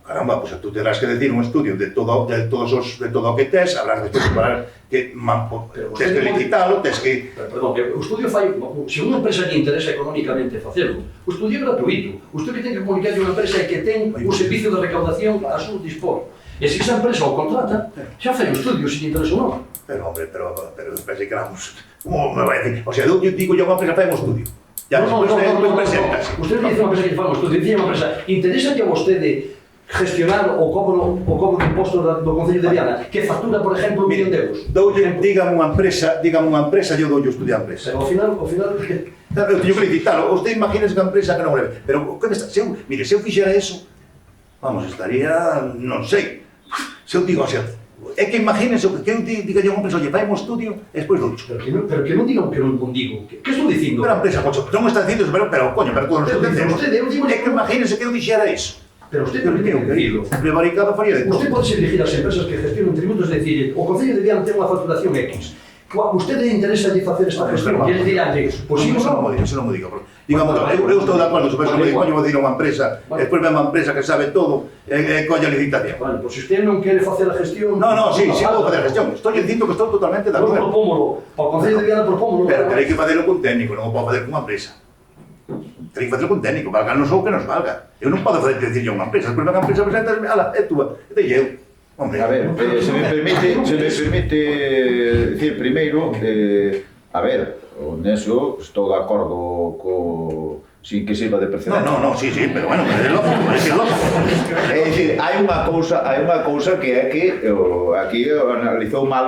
Caramba, pues tú tendrás que decir un estudio de todo o que tes, habrás de preparar que tes que licitalo, tes que... Perdón, que o estudio fai... Se unha empresa lle interesa económicamente facelo, o estudio é gratuito. O estudio que ten que comunicar unha empresa é que ten un servicio de recaudación a su dispor. E se esa empresa o contrata, xa fai o estudio se lle interesa ou non. Pero, hombre, pero pensei que éramos... Como me vai a decir? O sea, eu digo yo a unha empresa fai un estudio. Ya despois presentas. Usted dice unha empresa que fai un estudio, dice unha empresa, interesa que a vostede gestionar o cobro de impostos do Concello de Viana, que factura, por exemplo, 1 millón de euros. Dígame unha empresa, eu doulle estudio a empresa. Pero ao final... Eu teño que licitarlo, usted imagínese que a empresa que non leve. Pero, se eu fixera eso, vamos, estaría, non sei. Se eu digo, é que imagínese que eu diga a unha empresa, oye, vai un estudio, e despois doucho. Pero que non digo que non digo. Que estou dicindo? Pero a empresa, coño, non me está dicindo, pero coño, pero todos nos entendemos. É que imagínese que eu dixera eso. Pero usted non ten que dicilo. Prevaricado faría de todo. Usted pode dirigir as empresas que gestionan tributos e dicir, o Concello de Viana ten unha facturación X. A usted le interesa de facer esta gestión, e ele dirá, pois si non non me diga. Digamos, eu estou de acordo, sobre eso, coño, vou dir a unha empresa, despois ven unha empresa que sabe todo, e colle a licitación. Bueno, pois se usted non quere facer a gestión... No, sí, vou facer a gestión. Estou dicindo que estou totalmente de acordo. Propómolo, para o Concello de Viana propómolo. Pero tenéis que facelo con técnico, non o podo facer con unha empresa. Tenéis que facelo con técnico, valga non sou que nos valga. Eu non podo facer decirlle a unha empresa, despois ven a empresa presentarme, ala, é túa, é de eu. Hombre, a ver, se me permite decir primeiro, a ver, neso estou de acordo sin que sirva de precedente. No, sí, pero bueno, é lógico. É dicir, hai unha cousa que é que aquí analizou mal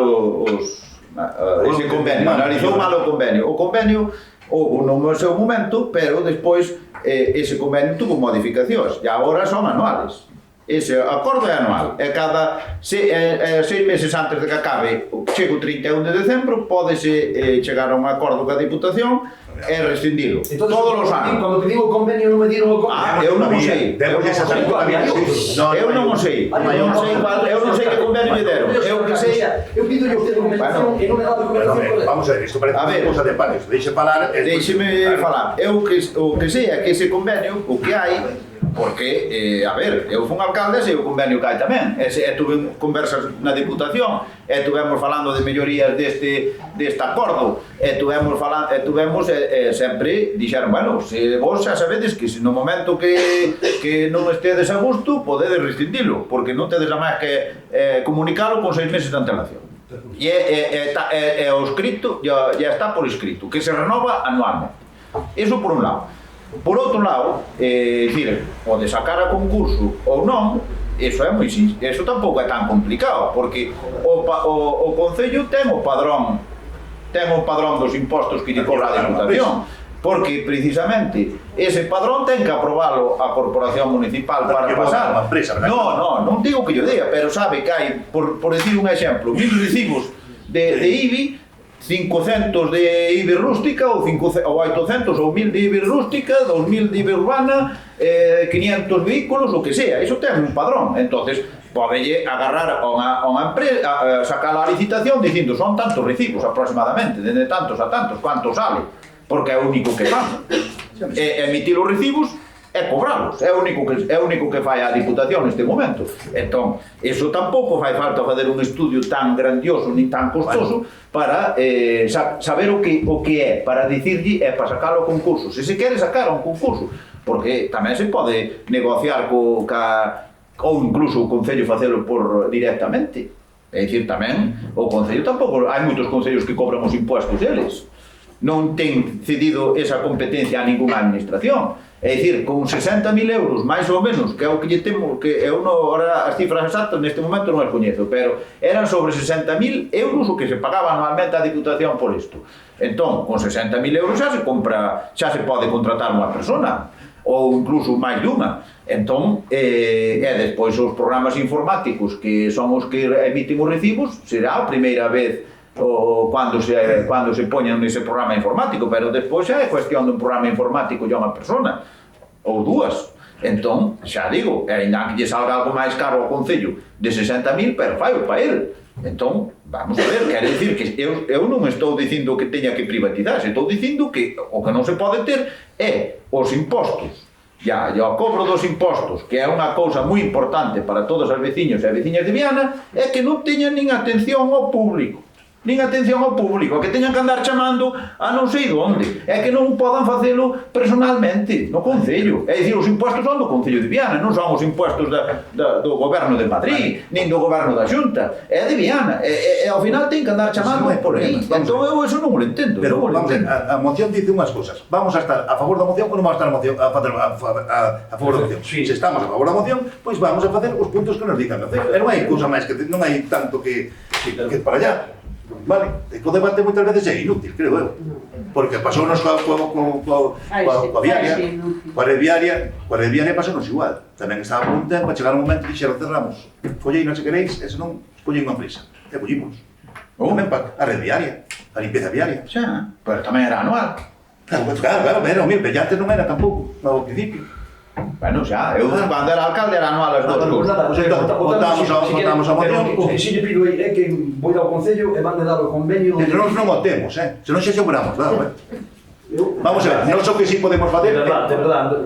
ese convenio, analizou mal o convenio. O convenio houve no seu momento, pero despois ese convenio tuvo modificacións e agora son anuales. Ese acordo é anual, e cada 6 meses antes de que acabe, chega o 31 de decembro, pódese chegar a un acordo ca Diputación e rescindilo, todos os anos. Cando pediu o convenio non me dieron o convenio. Eu non o sei. Eu non o sei. Eu non sei que convenio me deron. Eu que sei... Eu pido a usted documentación e non me dá documentación. Vamos a ver, isto parece unha cousa de pares. Deixeme falar. Eu o que sei é que ese convenio, o que hai, porque, a ver, eu fui alcalde e o convenio que hai tamén. E tuve conversas na Diputación, e tuvemos falando de mellorías deste acordo, e tuvemos sempre dixeron, bueno, se vos xa sabedes que no momento que non estedes a gusto, podedes rescindilo, porque non tedes a máis que comunicalo con 6 meses de antelación. E o escrito, ya está por escrito, que se renova anualmente. Iso por un lado. Por outro lado, dicir, o de sacar a concurso ou non, eso tampouco é tan complicado, porque o Concello ten o padrón dos impostos que lle cobra a Diputación, porque precisamente ese padrón ten que aprobalo a Corporación Municipal para pasar. Non digo que yo diga, pero sabe que hai, por decir un exemplo, 1000 recibos de IBI, 500 de IBI rústica, ou 800 ou 1000 de IBI rústica, 2000 de IBI urbana, 500 vehículos, o que sea, iso ten un padrón. Entonces, podelle agarrar a unha empresa, sacar a licitación dicindo son tantos recibos aproximadamente, dende tantos a tantos, quanto sale, porque é o único que fan. Emitir os recibos é cobralos, é o único que fai a Diputación neste momento. Entón, iso tampouco fai falta fazer un estudio tan grandioso ni tan costoso para saber o que é, para dicirlle e para sacar o concurso, se se quere sacar un concurso, porque tamén se pode negociar ou incluso o Concello facelo directamente. É dicir, tamén o Concello tampouco, hai moitos concellos que cobran os impostos deles, non ten cedido esa competencia a ninguna administración. É dicir, con 60.000 euros, máis ou menos, que é o que lle temo, que eu agora as cifras exactas neste momento non as coñezo, pero eran sobre 60.000 euros o que se pagaba anualmente a Diputación por isto. Entón, con 60.000 euros xa se pode contratar unha persona, ou incluso máis dunha. Entón, despois os programas informáticos, que son os que emiten os recibos, será a primeira vez cando se poñan nese programa informático, pero despois xa é cuestión dun programa informático e unha persona, ou dúas. Entón, xa digo, ainda que lle salga algo máis caro ao Concello de 60.000, pero faio para ele. Entón, vamos a ver, quere dicir que eu non estou dicindo que teña que privatizarse, estou dicindo que o que non se pode ter é os impostos. E o cobro dos impostos, que é unha cousa moi importante para todos os veciños e veciñas de Viana, é que non teñan nin atención ao público. nin atención ao público, que teñan que andar chamando a non sei onde, é que non podan facelo personalmente no Concello. É dicir, os impostos son do Concello de Viana, non son os impostos do Goberno de Madrid, nin do Goberno da Xunta, é de Viana, e ao final ten que andar chamando por aí. Entón eu eso non o entendo. Pero vamos a ver, a moción dice unhas cosas. Vamos a estar a favor da moción ou non vamos a estar a favor da moción? Se estamos a favor da moción, pois vamos a facer os puntos que nos digan facer. E non hai cousa máis que non hai tanto que para allá. Vale, o debate moitas veces é inútil, creo eu. Porque pasounos coa viaria pasounos igual. Tamén estaba por un tempo, a chegar un momento e dixeron cerramos. Collei non se queréis, e senón collei unha empresa. E collimos. Tamén a red viaria, a limpieza viaria. Xa, pero tamén era anual. Claro, pero antes non era tampouco, ao principio. Bueno, xa, eu cando era alcalde era anual as dúas cousas. Votamos a moción. O que si lle pido é que vou ao Concello e van dar o convenio... Pero nós non o temos, se non xe aseguramos, claro, Vamos a ver, non só que sí podemos facer... De verdade, perdone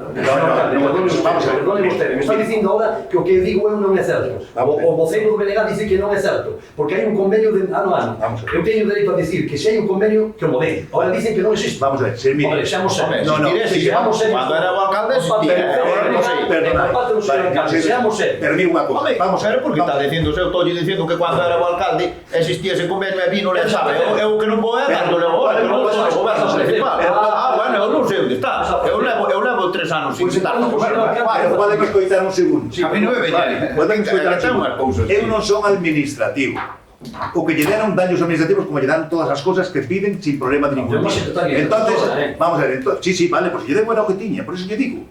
vostede, me está dicindo ahora que o que digo eu non é certo. O voceiro do BNG dice que non é certo, porque hai un convenio de ano a ano. Eu teño dereito a decir que se hai un convenio, que o modele. Ahora dicen que non existe. Vamos a ver, se mire... Seamos serios. Cando era o alcalde existía, agora non sei. Seamos serios. Pero mire unha cousa, vamos a ver... Porque está dicindo, eu estou dicindo que cando era o alcalde existía ese convenio e vino le sabe. Eu que non vou é dándole agora, que non estou no goberno municipal. Bueno, eu non sei onde está. Eu levo 3 anos sin estar no goberno. Pode que escoitar un segundo. A mí non me veña. Pode que escoitar un segundo. Eu non son administrativo. O que lle deron daños administrativos como lle dan todas as cosas que piden sin problema de ningún tipo. Entonces, vamos a ver, sí, vale, pues lle debo era o que tiña, por eso lle digo.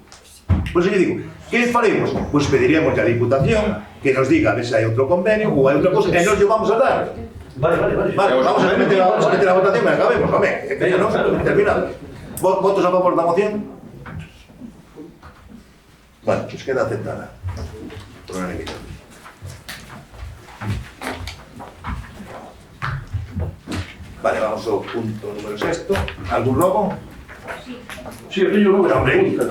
Que faremos? Pois pediríamos a Diputación que nos diga a ver se hai outro convenio ou hai outra cosa e nos lle vamos a dar. Vale, vamos a meter a votación e acabemos, home, que non, terminado. Votos a favor da moción? Bueno, pues queda aceptada por unanimidade. Vale, vamos ao punto número 6. Algún rogo? Sí, eu teño unha pregunta.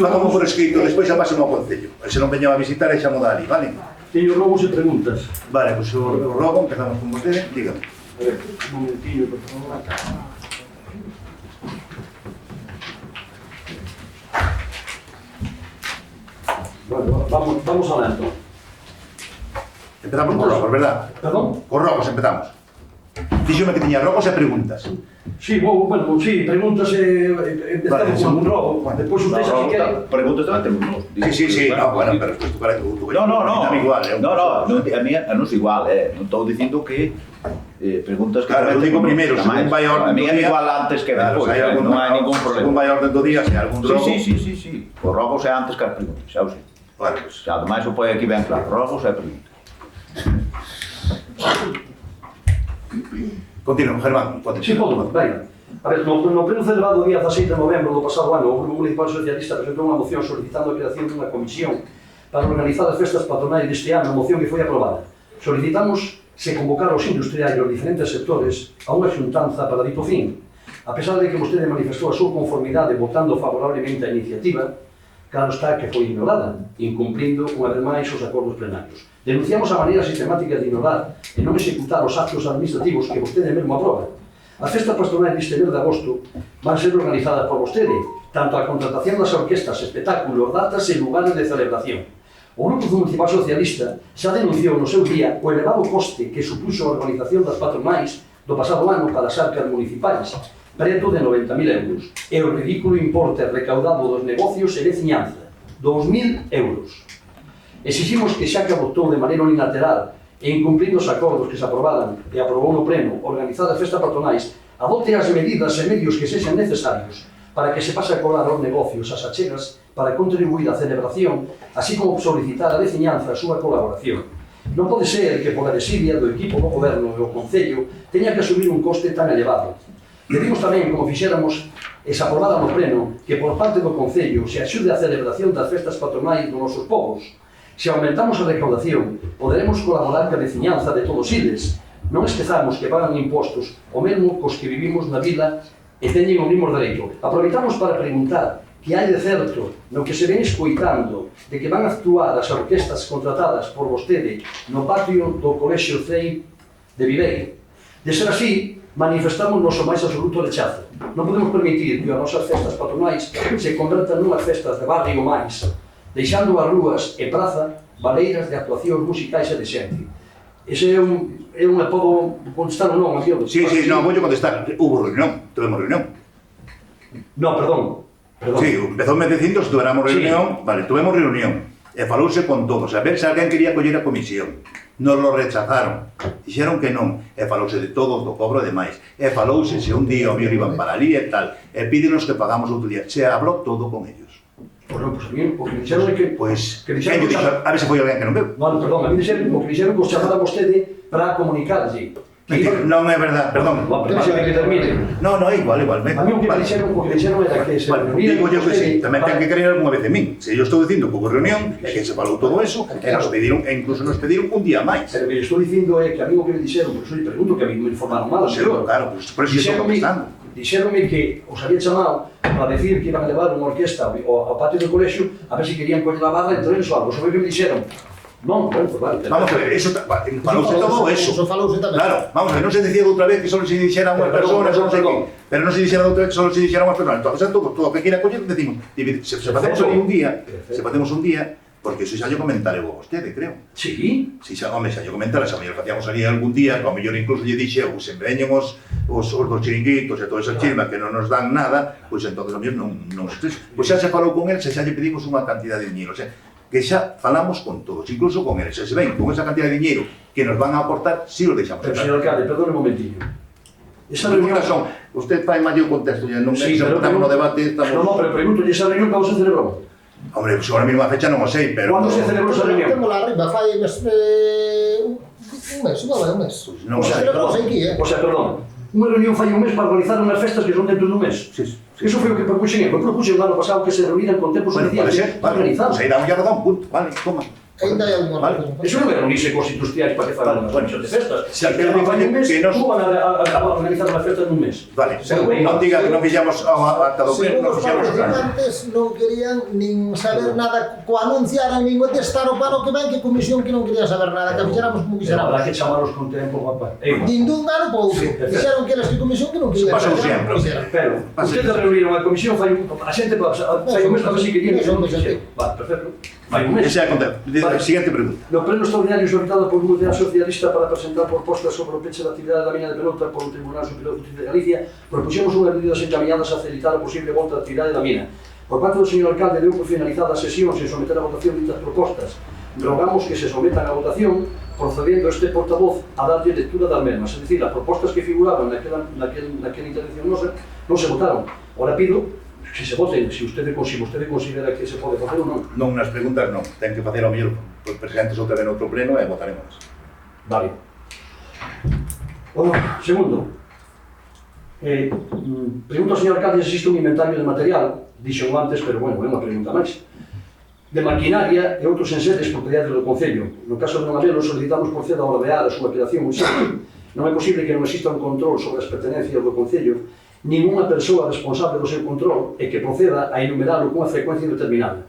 Facamos por escrito, despois xa pasen ao Concello. Se non veñan a visitar, xa mo dali, vale? Teño rogos e preguntas. Vale, pois o rogo, empezamos con vostede, dígame. A ver, un momentillo, por favor. Bueno, vamos a ver, entón. Empezamos con rogos, verdad? Perdón? Con rogos empezamos. Díxome que tiña rogos e preguntas. Sí, bueno, sí, preguntas empezamos con un rogo. Despois usted xa si quere... Preguntas tamén temos. Sí, bueno, pero despois tú para que tú... No, a mí non é igual, non estou dicindo que preguntas que... Claro, eu digo primeiro, según vai a orden do día... A mí é igual antes que despois, non hai ningún problema. Según vai a orden do día, se hai algún rogo... Sí. Os rogos é antes que as preguntas, xa o sei. Vale, pois... Ademais, o poi aquí ben claro, rogos e preguntas. Continúa, Germán. Sí, podo, venga. A ver, no pleno celebrado o día 16 de novembro do pasado ano, o Grupo Municipal Socialista presentou unha moción solicitando a creación dunha comisión para organizar as festas patronais deste ano, moción que foi aprobada. Solicitamos se convocar aos industriais dos diferentes sectores a unha xuntanza para dito fin. A pesar de que vostede manifestou a súa conformidade votando favorablemente a iniciativa, claro está que foi ignorada, incumplindo unha vez máis os acordos plenarios. Denunciamos a maneira sistemática de ignorar e non executar os actos administrativos que vostede mesmo aproba. As festas patronais deste mes de agosto van ser organizadas por vostede, tanto a contratación das orquestas, espectáculos, datas e lugares de celebración. O Grupo Municipal Socialista xa denunciou no seu día o elevado coste que supuxo a organización das patronais do pasado ano para as arcas municipais, preto de 90.000 euros, e o ridículo importe recaudado dos negocios e veciñanza, 2.000 euros. Exiximos que xa que adoptou de maneira unilateral e incumplindo os acordos que se aprobaran e aprobou no pleno organizar as festas patronais, adopte as medidas e medios que sexan necesarios para que se pase a cobrar aos negocios as achegas para contribuir á celebración, así como solicitar a veciñanza a súa colaboración. Non pode ser que pola desidia do equipo do Goberno e o Concello teña que asumir un coste tan elevado. Pedimos tamén, como fixéramos e se aprobada no pleno, que por parte do Concello se axude a celebración das festas patronais dos nosos povos. Se aumentamos a recaudación, poderemos colaborar ca veciñanza de todos iles. Non esquezamos que pagan impostos o mesmo cos que vivimos na vila e teñen o mesmo dereito. Aproveitamos para preguntar que hai de certo no que se ven escoitando de que van a actuar as orquestas contratadas por vostede no patio do Colexio CEI de Viveiro. De ser así, manifestamos noso máis absoluto rechazo. Non podemos permitir que as nosas festas patronais se convertan nunhas festas de barrio máis, deixando as rúas e praza baleiras de actuacións musicais e de xente. Ese é un apodo contestar ou non, amigo? Sí, non, vou contestar. Hubo reunión, tuvemos reunión. No, perdón. Sí, empezoume dicindo se tuveramos reunión, vale, tuvemos reunión, e falouse con todos, a ver se alguén quería coller a comisión. Nos lo rechazaron, dixeron que non, e falouse de todos, do cobro e demais, e falouse se un día o mío iban para ali e tal, e pídenos que pagamos outro día, se habló todo con ellos. Bueno, pues a mí, o que dixeron é que... Pois, que quen dixo, a ver se foi alguén que non veu. Bueno, perdón, a mí dixeron, o que dixeron que os chamara vostede para comunicarlle. Non é verdade, perdón. Bueno, pero dixeron que termine. No, igual. A mí o que me dixeron era que se reuniran digo yo que sí, tamén ten que creer algunha vez en min. Se eu estou dicindo que houve reunión, e que se falou todo eso, e nos pediron, e incluso nos pediron un día máis. Pero que estou dicindo é que a mí o que me dixeron, por eso lle pregunto, que a mí me informaron mal, Claro, pues por eso estou contestando. Dixeronme que os había chamado para decir que iban a levar unha orquesta ao patio do colexio a ver se querían coller a barra entre eles ou algo. Eso foi o que me dixeron. Non, bueno, pues vale. Vamos a ver, eso falouse todo eso. Eso falouse tamén. Claro, vamos a ver, non se decía outra vez que só se dixera unha persona, non sei que, pero non se dixera outra vez que só se dixera unha persona. Entonces, todo o que quiera coller, decimos, se facemos un día, porque iso xa lle comentaré a vostede, creo. Sí? Si xa, home, xa lle comentara, xa mellor facíamos ali algún día, ao mellor incluso lle dixeu, se veñen os dos chiringuitos e toda esa chirma que non nos dan nada, pois entonces a mellor non pois xa se falou con el, xa lle pedimos unha cantidad de dinheiro, o sea, que xa falamos con todos, incluso con eles. Se ven con esa cantidad de dinheiro que nos van a aportar, si lo deixamos. Pero, señor alcalde, perdone un momentillo. Esa reunión son, usted fai máis o contexto, non sí, estamos no debate, estamos... No, pero pregunto, esa reunión cando se celebrou? Hombre, pues ahora mismo a fecha non o sei, pero... Cando se celebrou esa reunión? Temos la arriba, fai un mes, igual é un mes. Non o sei, O sea, perdón, unha reunión fai un mes para organizar unhas festas que son dentro dun mes. Sí. Eso foi o que propuxen eu. Eu propuxen o ano pasado que se reuniran con tempos suficientes para organizar. Pues aí damos ya razón, punto, vale, toma. Ainda hai algunha razón. Eso non é reunirse cos industriais para que fagan unhas comisión de festas. Se al final fai un mes, como van a organizar unhas festas nun mes? Vale, non diga que non fixamos ata do pleno, non Os fixamos participantes non querían nin saber nada, co anunciaran nin o testar o paro que ven, que comisión que non quería saber nada, que fixéramos como quixéramos. Habrá que chamaros con tempo, papá. Nin dun ano para outro. Dixeron que eles que comisión que non quería Pasou saber. sempre. Pero, ustedes reuniron a comisión, fai un... A xente, fai un mes, a ver se querían que non fixeron. Vale, perfecto. Fai un mes. Ese é a conta. Siguiente pregunta. No pleno extraordinario solicitado por un Unidade Socialista para presentar propostas sobre o peche da actividade da mina de pelota por o Tribunal Superior de Justicia de Galicia, propuxemos unhas medidas encaminhadas a facilitar a posible volta da actividade da mina. Por parte do señor alcalde, deu por finalizada a sesión sen someter a votación ditas propostas. Rogamos que se sometan a votación, procedendo este portavoz a darlle lectura das mesmas. Es dicir, as propostas que figuraban naquela intervención nosa non se votaron. Ora pido que se voten, se vostede considera que se pode facer ou non. Non, nas preguntas non. Ten que facer ao mellor os presentes outra vez noutro pleno e votaremos. Vale. Bueno, segundo. Pregunto ao señor alcalde se existe un inventario de material, dixo antes, pero bueno, é unha pregunta máis, de maquinaria e outros enseres propiedades do Concello. No caso de non habelo, solicitamos proceda a ordear a súa creación un sitio. Non é posible que non exista un control sobre as pertenencias do Concello, ninguna persoa responsable do seu control e que proceda a enumeralo cunha frecuencia indeterminada.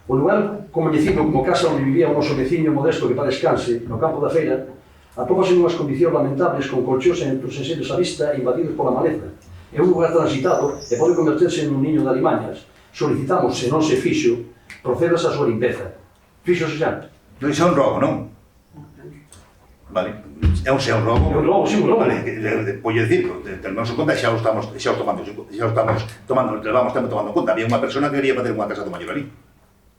O lugar coñecido como casa onde vivía o noso veciño modesto que para descanse, no campo da feira, atópase nunhas condicións lamentables con colchóns e outros enseres á vista invadidos pola maleza. É un lugar transitado e pode converterse nun niño de alimañas. Solicitamos, se non se fixo, procedas a súa limpeza. Fixose xa? Non, iso é un robo, non? Vale, é un robo. É un robo, sí, un robo. Vale, pois dicir, termamos en conta, xa o estamos tomando, levamos tempo tomando en conta. Había unha persona que quería facer unha casa do Malloralí.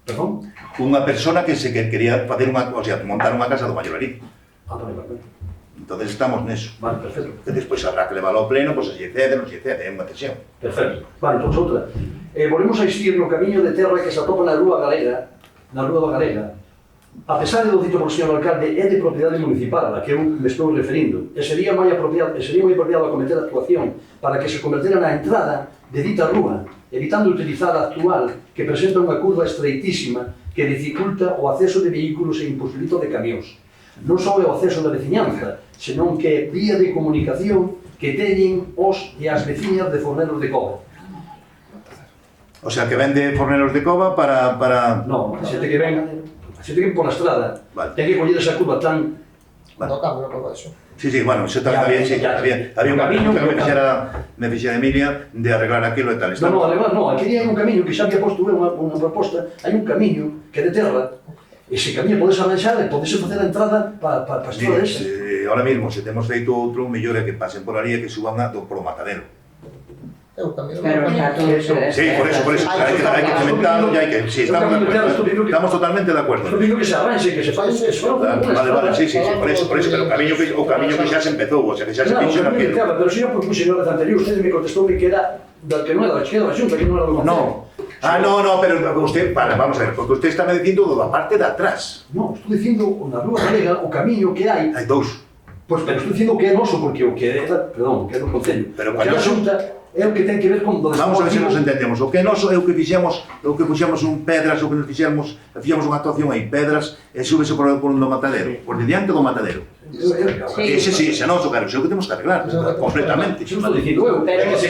Perdón? Unha persona que quería facer unha, o sea, montar unha casa do Malloralí. Vale. Entonces estamos neso. Vale, perfecto. Que despois habrá que leválo ao pleno, pois se lle cede, non se cede, é unha decisión. Perfecto. Vale, entón outra. Volvemos a insistir no camiño de terra que se atopa na Rúa Galega, a pesar do dito por señor alcalde, é de propiedade municipal a que eu me estou referindo, e sería moi apropiado acometer a actuación para que se convertera na entrada de dita rúa, evitando utilizar a actual que presenta unha curva estreitísima que dificulta o acceso de vehículos e imposibilita de camións. Non só é o acceso da veciñanza, senón que é vía de comunicación que teñen os e as veciñas de Fornelos de Cobra. O sea, que vende fornelos de cova para... No, a xente que ven por a estrada, Vale. ten que coller esa curva tan... Vale. No cambio, por baixo. Sí, bueno, eso tamén había, sí, había un camiño que me fixera Emilia de arreglar aquilo e tal. No, arreglar non, aquí hai un camiño que xa había posto unha proposta, hai un camiño que é de terra, ese camiño podes arranxar e podes facer a entrada para a estrada esa. Ahora mismo, se temos feito outro, mellor é que pasen por ali e que suban polo matadero. É o camiño. Pero xa todo eso... Sí, por eso, hai que cementarlo, ya hai que... Sí, estamos de acuerdo, estamos totalmente de acuerdo. Eu digo que se arranxe, que se fai... Vale, sí, por eso, pero o camiño que xa se empezou, o sea, que xa se fixo naquilo. Pero se eu propuse na vez anterior, usted me contestou que era que non era da Xunta, que non era do Concello. No, pero usted, vamos a ver, porque usted está me dicindo da parte de atrás. Non, estou dicindo na Rúa Galega o camiño que hai. Hai dous. Pois, pero estou dicindo que é noso, porque o que é, perdón, que é do Concello. Pero que a Xunta é o que ten que ver con do Vamos a ver se nos entendemos. O que é noso é o que fixemos un pedras, o que nos fixemos unha actuación aí, pedras, e súbese por un matadero, por diante do matadero. Ese sí, ese noso, claro, ese é o que temos que arreglar, completamente. Xa estou dicindo eu, Pero que se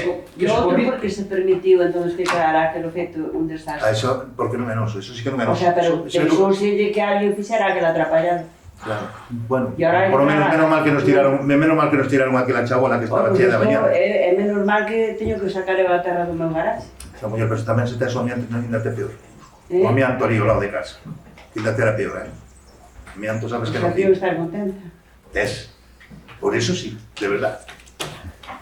outro porque se permitiu entonces que quedara aquel efecto un desastre. Eso, porque non é noso, eso sí que non é O noso. sea, pero pensouselle que alguén fixera aquela atrapallada. Claro. Bueno, Y ahora por lo menos entra- menos mal que nos tiraron aquela chabola que estaba chea de bañar. É menos mal que teño que sacar a terra do meu garaxe. Esa muller, pero tamén se tes o amianto, ainda te peor. Eh? O amianto ali ao lado de casa. Que ainda te era peor, Amianto sabes que non Xa tío tiene. estar contenta. Tes. Por eso sí, de verdad.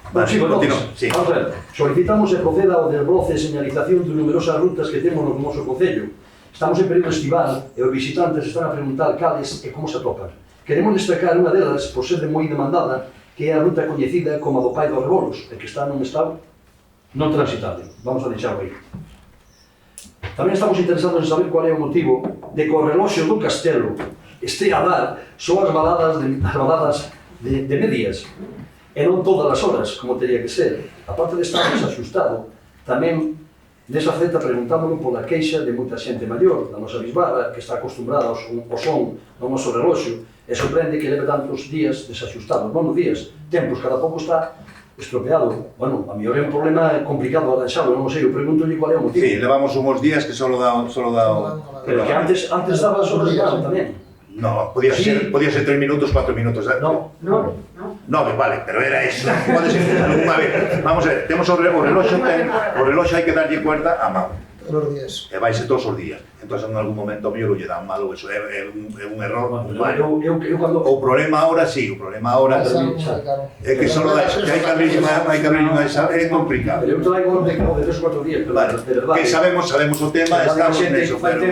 Bueno, sí, continúa. Sí. Vamos a ver, solicitamos e proceda o desbroce e señalización de numerosas rutas que temos no noso Concello. Estamos en período estival e os visitantes están a preguntar cales e como se atopan. Queremos destacar unha delas, por ser moi demandada, que é a ruta coñecida como a do Pai dos Rebolos, e que está nun estado non transitable. Vamos a deixarlo aí. Tamén estamos interesados en saber cual é o motivo de que o reloxo do Castelo este a dar só as baladas de medias, e non todas as horas, como teria que ser. A parte de estar desaxustado, tamén nesa feta preguntámoslo pola queixa de moita xente maior da nosa bisbarra que está acostumbrada ao son do noso reloxo e sorprende que leve tantos días desaxustado. Bueno, días, tempos, cada pouco está estropeado. Bueno, a mellor é un problema complicado arranxado, non sei, eu pregunto qual é o motivo. Sí, levamos uns días que solo dá Pero que antes daba as horas de verano tamén. No, podía ser 3 minutos, 4 minutos. No. No, vale, pero era eso. Pode ser algunha vez. Vamos a ver, temos o reloxo hai que darlle cuerda a mão. Los días. E vaise todos os días. Entón, en algún momento, mellor lle dá un malo, eso é un error humano. Eu cando... O problema ahora sí, o problema ahora é que só dá eso, que hai que abrir unha é complicado. Pero eu traigo de 3 ou 4 días, pero Vale, de verdade. que sabemos o tema, estamos neso, pero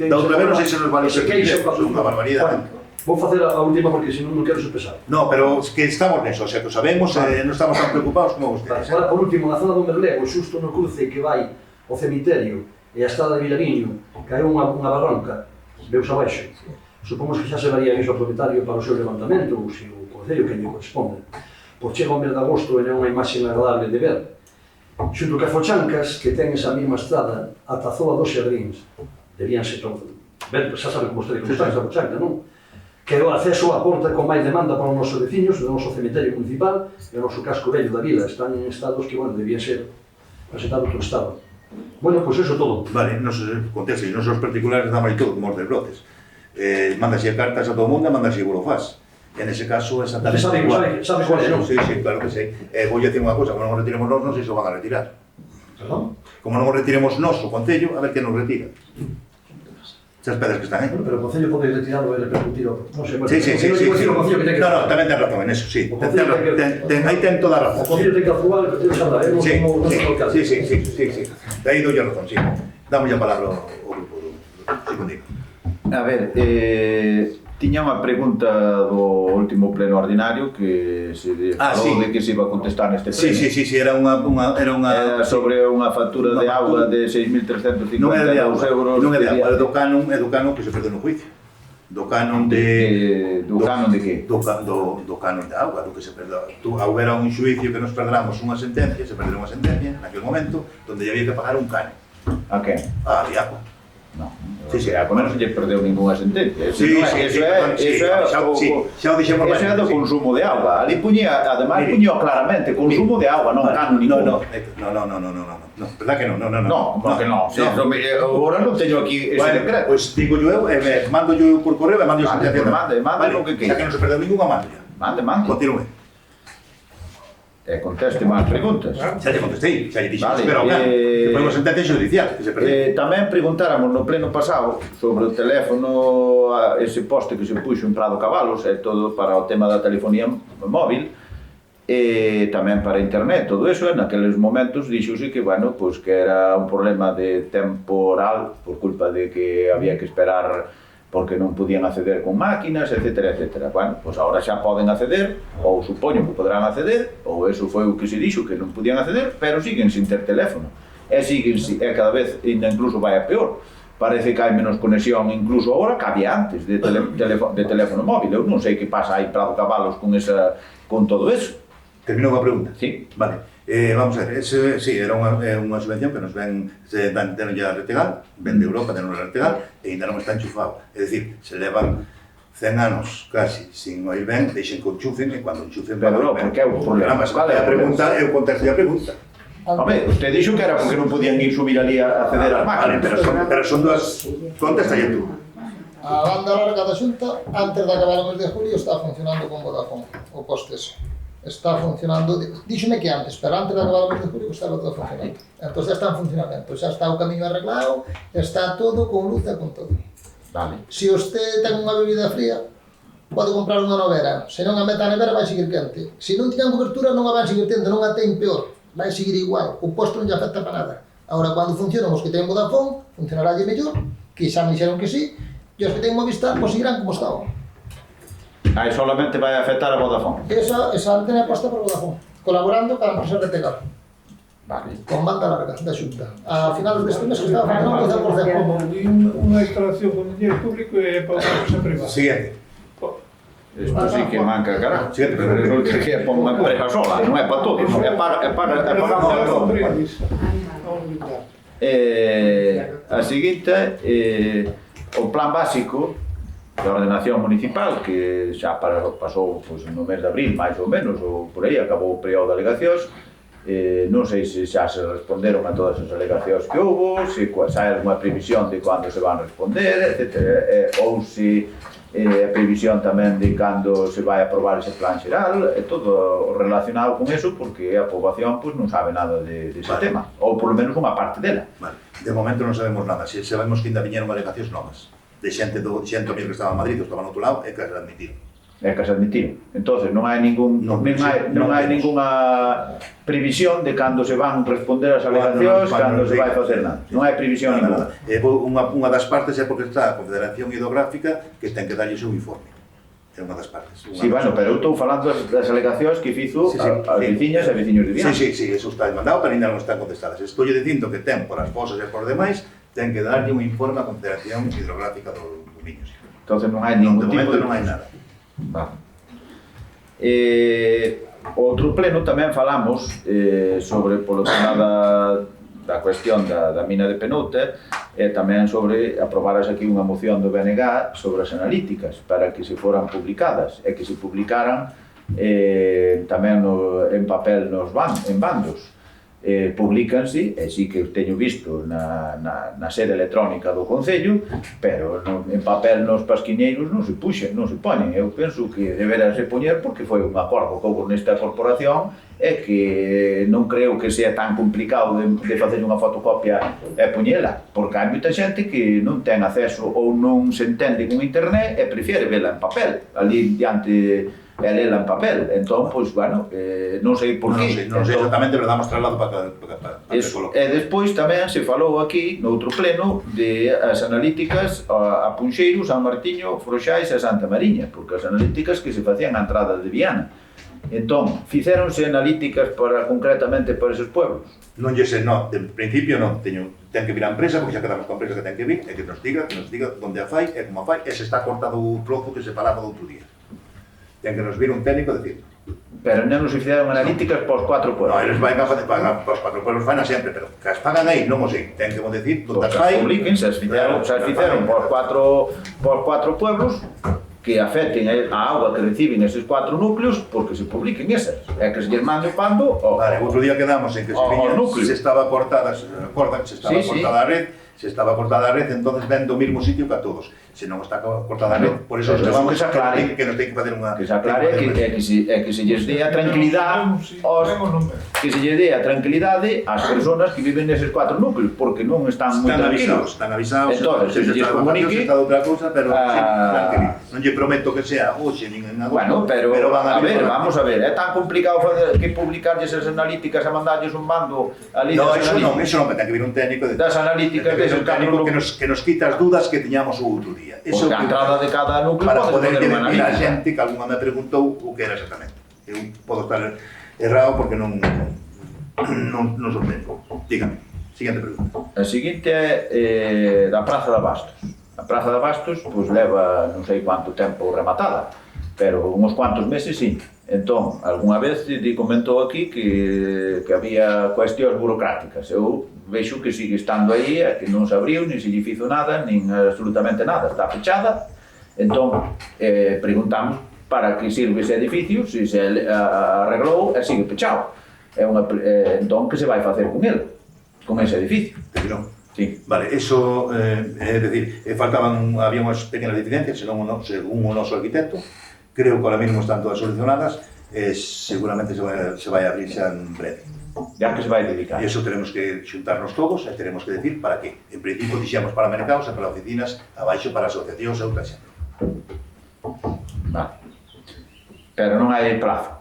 da outra vez non sei se nos vale ser unha barbaridade. Vou facer a última porque senón non quero supersar. No, pero que estamos neso, o sea, que o sabemos, non estamos tan preocupados como vostedes. Agora, por último, na zona do Merlego, xusto no cruce que vai ao cemiterio e a estrada de Vilariño, caeu unha barranca, veus abaixo. Supomos que xa se daría iso ao propietario para o seu levantamento, ou se o concello que lle corresponde. Por chega o mes de agosto e non é unha imaxe agradable de ver. Xunto que Fochancas, que ten esa mesma estrada, ata a Zoa dos Xardíns, debíanse ver, xa sabe como vostede como está esa Fochanca, non? Que é o acceso á porta con máis demanda para os nosos veciños, do noso cemiterio municipal e o noso casco vello da vila. Están en estados que, bueno, debían ser presentados outro estado. Bueno, pois eso todo. Vale, acontece, e nosos particulares damos todo como os desbroces. Mándase cartas a todo o mundo e mándase burofás. En ese caso, exactamente igual. Sabe cuál é, non? Sí, claro que sí. Vou dicir unha cousa, como non os retiremos nós, non sei se o van a retirar. Perdón? Como non os retiremos nós, o Concello, a ver que nos retira. Esas pedras que están, Bueno, pero o Concello pode retirarlo e repercutir o... Non sei, bueno, Sí. o Concello que ten que... No, tamén ten razón en eso, sí. Aí ten toda a O razón. Concello ten que actuar, o Concello xa da, non como o alcalde. Sí. De aí doy a razón, sí. Damos a palabra ao grupo do contigo. A ver, tiña unha pregunta do último pleno ordinario que se falou de que se iba a contestar neste pleno. Sí, era unha sobre unha factura de auga de 6.352 euros. Non é de auga, é do canon que se perdeu no juicio. Do canon de... Do canon de que? Do canon de auga, do que se perdeu. Houbera un xuicio que nos perdamos unha sentencia, se perdeu unha sentencia naquele momento, donde había que pagar un canon. A que? A de agua. Non. Sí, sí. Con non se lle perdeu ninguna sentencia. Eso Sí, non é- sí, eso sí, é- perdón, sí, eso é xa o- o dixemos Eso é do sí. consumo de agua. Ali puñía, además, Mire. puñó claramente consumo de agua, non cano No, ningún. no, verdad que no. No, porque non. Sí, agora non teño aquí ese Bueno, decreto. pues digo yo, mando yo por correo, mando yo Vale, sentencia. pues mande lo que Xa queira. que non se perdeu ninguna, mando ya. Mande. Continúe. Conteste máis preguntas. Xa te contestei, xa lle dixo, Vale, pero claro, que foi unha sentencia judicial, que se perdeu. Tamén preguntáramos no pleno pasado sobre o teléfono, ese poste que se puxo en Prado Cabalos, é todo para o tema da telefonía móvil, e tamén para internet, todo eso, en aqueles momentos dixose que, bueno, pues, que era un problema de temporal por culpa de que había que esperar porque non podían acceder con máquinas, etcétera. Bueno, pois agora xa poden acceder, ou supoño que poderán acceder, ou eso foi o que se dixo, que non podían acceder, pero siguen sin ter teléfono. E cada vez, incluso vai a peor. Parece que hai menos conexión incluso agora que había antes de teléfono móvil. Eu non sei que pasa aí Prado Cabalos con todo eso. Terminou a pregunta? Sí. Vale. Vamos a ver, sí, era unha subvención que nos ven, deron ya a Retegal, ven de Europa, deron a Retegal, e ainda non está enchufado. É dicir, se levan 100 anos casi sin oír ben, deixen que o enchufen, e cando enchufen... Pero non, porque é o problema. Vale, a pregunta, eu contesto a pregunta. Home, usted dixo que era porque non podían ir subir ali a acceder ás Vale, máquinas. pero son dúas... Contesta ya tú. A banda larga da Xunta, antes de acabar o mes de julio, está funcionando con Vodafone, o poste ese. Está funcionando, díxome que antes, pero antes de acabar o mes de julio estaba todo funcionando. Entón xa está en funcionamento, xa está o camiño arreglado, está todo con luz e con todo. Vale. Se usted ten unha bebida fría, pode comprar unha novera. Se non a meta a nevera, vai seguir quente. Se non tiñan cobertura, non a van seguir tendo, non a ten peor. Vai seguir igual, o posto non lle afecta para nada. Agora, cando funcionan os que ten Vodafone, funcionará mellor, que xa me dixeron que sí, e os que ten Movistar, pois seguirán como estaban. Aí solamente vai afectar a Vodafone. Esa antena é posta por Vodafone, colaborando con a empresa Retegal, Vale. con banda larga da Xunta. A finales deste mes que estaba funcionando Como 100%. unha instalación con dinheiro público e para unha empresa privada. Siguiente. Isto sí que manca, carajo. Sí, Pero resulta que é para unha empresa sola, non é para todos, é para todos. A seguinte, o plan básico de ordenación municipal, que xa pasou pois, no mes de abril, máis ou menos, ou por aí, acabou o período de alegacións. Non sei se xa se responderon a todas as alegacións que houve, se xa é unha previsión de cando se van responder, etc. Ou se a previsión tamén de cando se vai aprobar ese plan xeral, todo relacionado con eso, porque a poboación pois, non sabe nada dese tema, ou polo menos unha parte dela. Vale. De momento non sabemos nada, se sabemos que ainda viñeron alegacións novas. De xente mesmo que estaba en Madrid, ou estaba no outro lado, é que se admitiron. É que se admitiron. Entonces non hai ninguna previsión de cando se van responder as alegacións, cando se vai facer nada. Non hai previsión ninguna. Unha das partes é porque está a Confederación Hidrográfica que ten que darlle o seu informe. É unha das partes. Sí, bueno, pero eu estou falando das alegacións que fizo as veciñas e veciños de Viana. Sí, eso está demandado, pero ainda non están contestadas. Estou dicindo que ten, por as fosas e por demais, ten que darlle un informe á Confederación Hidrográfica dos Miños. Entonces non hai ningún tipo de... non hai nada. Vale. Outro pleno tamén falamos sobre polo tema da cuestión da mina de Penoute e tamén sobre aprobaras aquí unha moción do BNG sobre as analíticas para que se foran publicadas e que se publicaran tamén en papel en bandos. Publícanse, e sí que teño visto na sede electrónica do Concello, pero en papel nos pasquiñeiros non se poñen. Eu penso que deberase poñer porque foi un acordo que houve nesta corporación e que non creo que sea tan complicado de facer unha fotocopia e poñela, porque hai moita xente que non ten acceso ou non se entende con internet e prefiere vela en papel, ali diante e lela en papel. Entón, pois, bueno, non sei por qué. Non sei exactamente, pero damos traslado para que coloque. E despois tamén se falou aquí, noutro pleno, de as analíticas a Punxeiro, San Martiño, Froxais e Santa Mariña, porque as analíticas que se facían a entrada de Viana. Entón, fixéronse analíticas concretamente para esos pueblos? Non lle sei, non, de principio non, ten que vir a empresa, porque xa quedamos con a empresa que ten que vir, e que nos diga onde a fai, e como a fai, e se está cortado o trozo que se falaba do outro día. Ten que nos vir un técnico a decir. Pero non se fixeron analíticas pos 4 No, pueblos. eles vai a facer, pagan, os 4 pueblos fan sempre, pero que as pagan aí, non o sei, ten que mo decir, Pois donde as as fai, publiquen, se as fixeron por 4 pueblos que afecten a auga que reciben eses 4 núcleos, porque se publiquen esas. É que se lles mande o pando vale, outro día quedamos en que se ao viña, núcleo. se estaba cortada, se acordan, se estaba Sí, sí. cortada a red, se estaba cortada a red, entonces ven do mismo sitio que a todos. Se non está cortada a red, por eso Pero levamos que se aclare. que nos ten que facer unha... que se aclare que se lles dé a tranquilidade que se lles dé a tranquilidade ás persoas que viven neses 4 núcleos, porque non están moi tranquilos. Están avisados, Entonces, se lles está comunique, está outra cousa, pero sí, ah, tranquilo. Non lle prometo que sea hoxe nin en agosto, Bueno, pero van a ver, vir- vamos a ver, é tan complicado facer que publicarlles as analíticas e mandarlles un mando ali No, das eso non, ten que vir un técnico de... Das analíticas ten que vir deses un técnico catro que nos quita as dudas que tiñamos o outro día. Porque a entrada de cada núcleo para pode poder poner unha decir a analítica. xente que algunha me preguntou o que era exactamente. Eu podo estar errado porque non sorprendo. Dígame, siguiente pregunta. A seguinte é da Praza de Abastos. A Praza de Abastos pois leva non sei quanto tempo rematada, pero uns cuantos meses sí. Entón, algunha vez te comentou aquí que había cuestións burocráticas. Eu vexo que sigue estando aí, que non se abriu, nin se lle fizo nada, nin absolutamente nada. Está fechada. Entón, preguntamos para que sirve ese edificio, se se arreglou e sigue pechado. Entón, que se vai facer con ele? Con ese edificio? Terminou. Sí. Vale, eso, é dicir, había unhas pequenas deficiencias, según o noso arquitecto, creo que ahora mismo están todas solucionadas, seguramente se vai a abrir xa en breve. Ya que se vai dedicar. E iso tenemos que xuntarnos todos e tenemos que decir para qué. En principio dixemos para mercados e para oficinas, abaixo para asociacións e outras xente. Vale. Pero non hai prazo.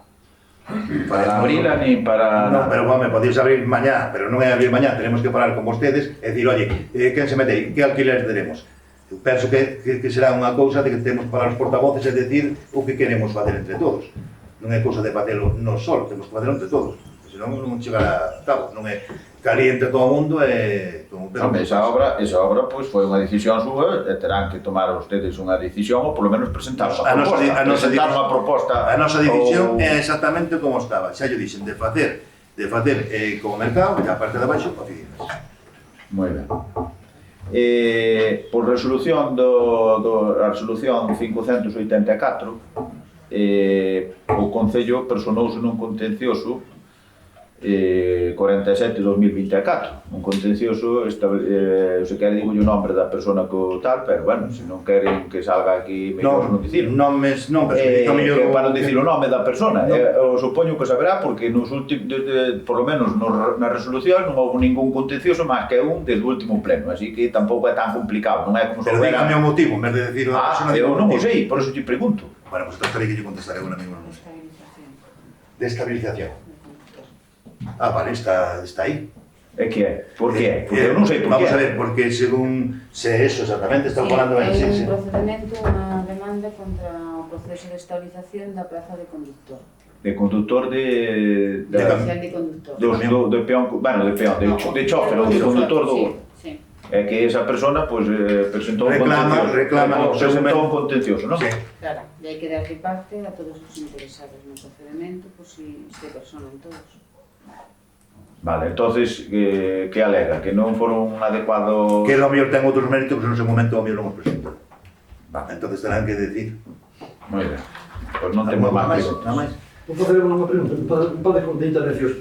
Para abrila nin para... Non, pero home, podéis abrir mañá, pero non é abrir mañá, tenemos que falar con vostedes e dicir, oye, quen se mete aí, que alquileres teremos? Eu penso que será unha cousa de que temos que falar os portavoces e decir o que queremos facer entre todos. Non é cousa de facelo nos solo, temos que facelo entre todos. Senón non chegará a cabo, non é caliente todo o mundo e... Home, esa obra pois, foi unha decisión súa e terán que tomar ustedes unha decisión ou polo menos presentar unha proposta. A nosa decisión é exactamente como estaba. Xa lle dixen de facer como mercado e a parte de abaixo oficinas. Moi ben. Por resolución a resolución 584 o Concello personouse nun contencioso 47-2024, un contencioso, se quere digo o nombre da persona que tal, pero bueno, se non queren que salga aquí mellor non dicilo. Non, Para non dicir o nome da persona, eu supoño que saberá porque nos últimos, por lo menos na resolución non houve ningún contencioso máis que un desde o último pleno, así que tampouco é tan complicado, non é como se houbera... Pero dígame o motivo, en vez de decir a persona... eu non o sei, por eso te pregunto. Bueno, pues entonces que lle contestaré una misma anuncio. De estabilización. Ah, vale, está aí. É que é? Por que é? Porque eu non sei por que. Vamos a ver, porque según se eso exactamente, está falando ben, sí. É un procedimento, unha demanda contra o proceso de estabilización da praza de conductor. De conductor de conductor. De peón, bueno, de peón, de chofer ou de condutor do... Sí. É que esa persona, pois, presentou un contencioso, non? Sí. Claro, e hai que darlle parte a todos os interesados no procedimento, por si se personan todos. Vale, entonces, que alega? Que non foron adecuados... Que o mellor ten outros méritos, pero nese momento o mellor non os presenta. Vale. Entonces terán que decir. Moi ben. Pois non temos máis preguntas. Nada máis. Vou facer unha pregunta, un par de intervencións.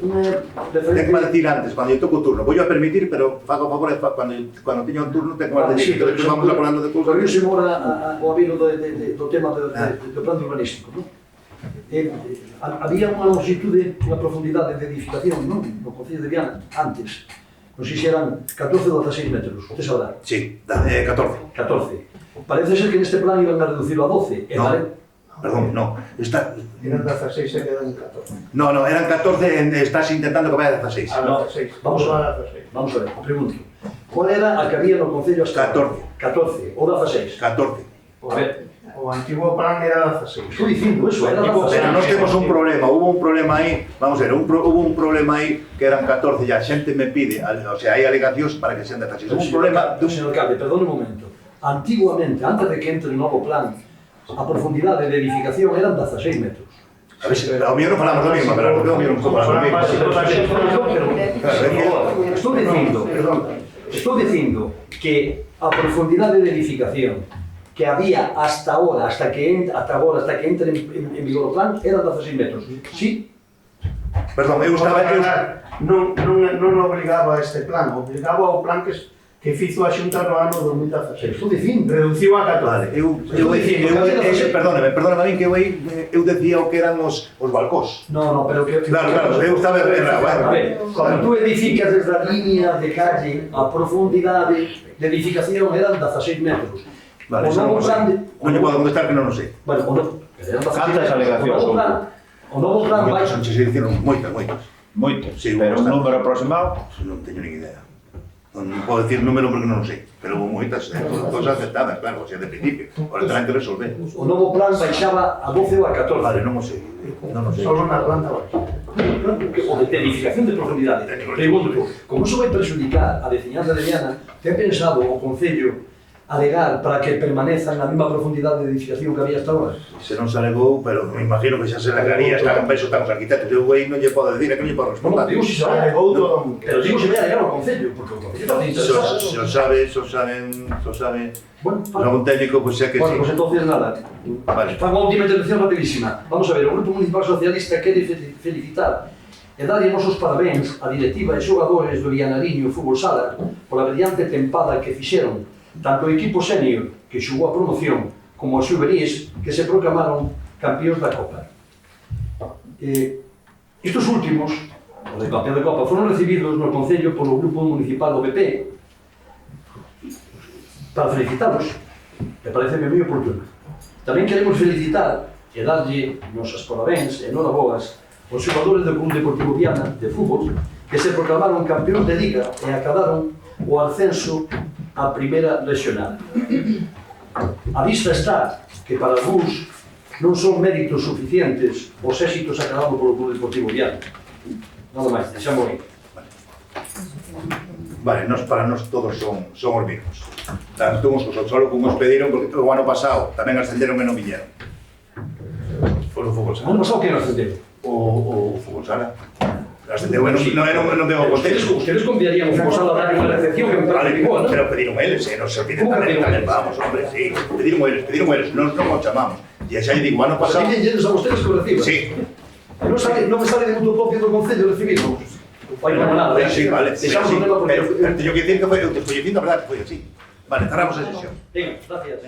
Ten que decir antes, cando eu toco o turno. Vou a permitir, pero fago a favor, cando teño un turno, ten que decir, que vamos acordando de cousas. Porque se mora ao abilo do tema do plan urbanístico, non? Había unha longitude, unha profundidade de edificación, non? No Concello de Viana, antes. Non sei se eran 14 ou 16 metros, usted sabrá. Sí, 14. 14. Parece ser que neste plan iban a reducirlo a 12. No, perdón, no. Eran 16 e quedan 14. No, eran 14, estás intentando que vaya a 16. Ah, 16. Vamos a ver, pregunto. Qual era a que había no Concello hasta 14. 14, ou 16? 14. O antigo plan era 16. Estou dicindo eso, era 16. Pero nós temos un problema, hubo un problema aí, vamos a ver, hubo un problema aí que eran 14 e a xente me pide, o sea, hai alegacións para que sean 16. Hubo un problema Señor alcalde, perdón un momento. Antiguamente, antes de que entre o novo plan, a profundidade de edificación eran 16 metros. A ver, ao mellor non falamos do mismo, pero ao mellor non falamos do mismo. Estou dicindo que a profundidade de edificación que había hasta agora, hasta que entre en vigor o plan, era 16 metros. Sí? Perdón, eu estaba... Non obligaba a este plan, obligaba ao plan que fizo a Xunta no ano 2016. Estou dicindo. Reduciu a 14. Vale, perdóname a min que eu decía o que eran os balcós. No, pero que... Claro, eu estaba errado. A ver, cando tú edificas desde a línea de calle, a profundidade de edificación eran 16 metros. Vale, eso non sei. Non lle podo contestar que non o sei. Bueno, Cantas alegacións houve? O novo plan vai... Son che dicieron moitas. Moitos, Sí, pero un bastante. número aproximado, Non teño nin idea. Non podo decir número porque non o sei. Pero houve moitas, todas aceptadas, claro, o sea, de principio. Ahora terán que resolver. O novo plan baixaba a 12 ou a 14. Vale, non o sei. Non o sei. Solo na planta baixa. O de edificación de profundidade. Pregunto, como iso vai perxudicar a veciñanza de Viana, ten pensado o Concello alegar para que permanezan na mesma profundidade de edificación que había hasta ahora? Se non se alegou, pero me imagino que xa se alegaría, están en peso, están os arquitectos. Eu aí non lle podo decir, é que non lle podo responder. Digo si se vai Alegou todo o mundo. pero digo se vai alegar ao Concello, porque o Concello está interesado. Se o sabe Bueno, algún técnico, pois é que bueno, pues sí. entonces nada. Vale. Fago a última intervención rapidísima. Vamos a ver, o Grupo Municipal Socialista quere felicitar e darlle nosos parabéns á directiva e xogadores do Vianariño Fútbol Sala pola brillante tempada que fixeron tanto o equipo senior que xogou a promoción como os xuveníes que se proclamaron campeóns da Copa. Estos últimos, o de campeón de Copa, foron recibidos no Concello polo Grupo Municipal do PP para felicitarlos. Me parece moi oportuno. Tamén queremos felicitar e darlle nosas parabéns e noraboas aos xogadores do Club Deportivo Viana de fútbol que se proclamaron campeóns de Liga e acadaron o ascenso a Primeira Regional. A vista está que para algúns non son méritos suficientes os éxitos acadados polo Club Deportivo Viana. Nada máis, deixamos aí. Vale, para nós todos son os mismos. Tanto uns solo que uns pediron, porque o ano pasado tamén ascenderon e non viñeron. Foi o fútbol O sala. ano pasado que nos ascendeu? O fútbol sala. Ascendeu e non deu o contexto. Ustedes convidarían a fútbol sala a dar unha recepción que me Vale, parece igual, non? pero pediron eles, non se olviden tamén vamos, hombre, sí. Pediron eles, non o chamamos. E xa lle digo, ano Para pasado... mí llenos a ustedes que reciban. Sí. Non me sale de mutuo propio do Concello recibirlo. Vai como nada. Sí, vale, Deixamos sí, o tema porque... pero teño que dicir que foi, eu te estou dicindo a verdade que foi así. Vale, cerramos a sesión. Venga, gracias.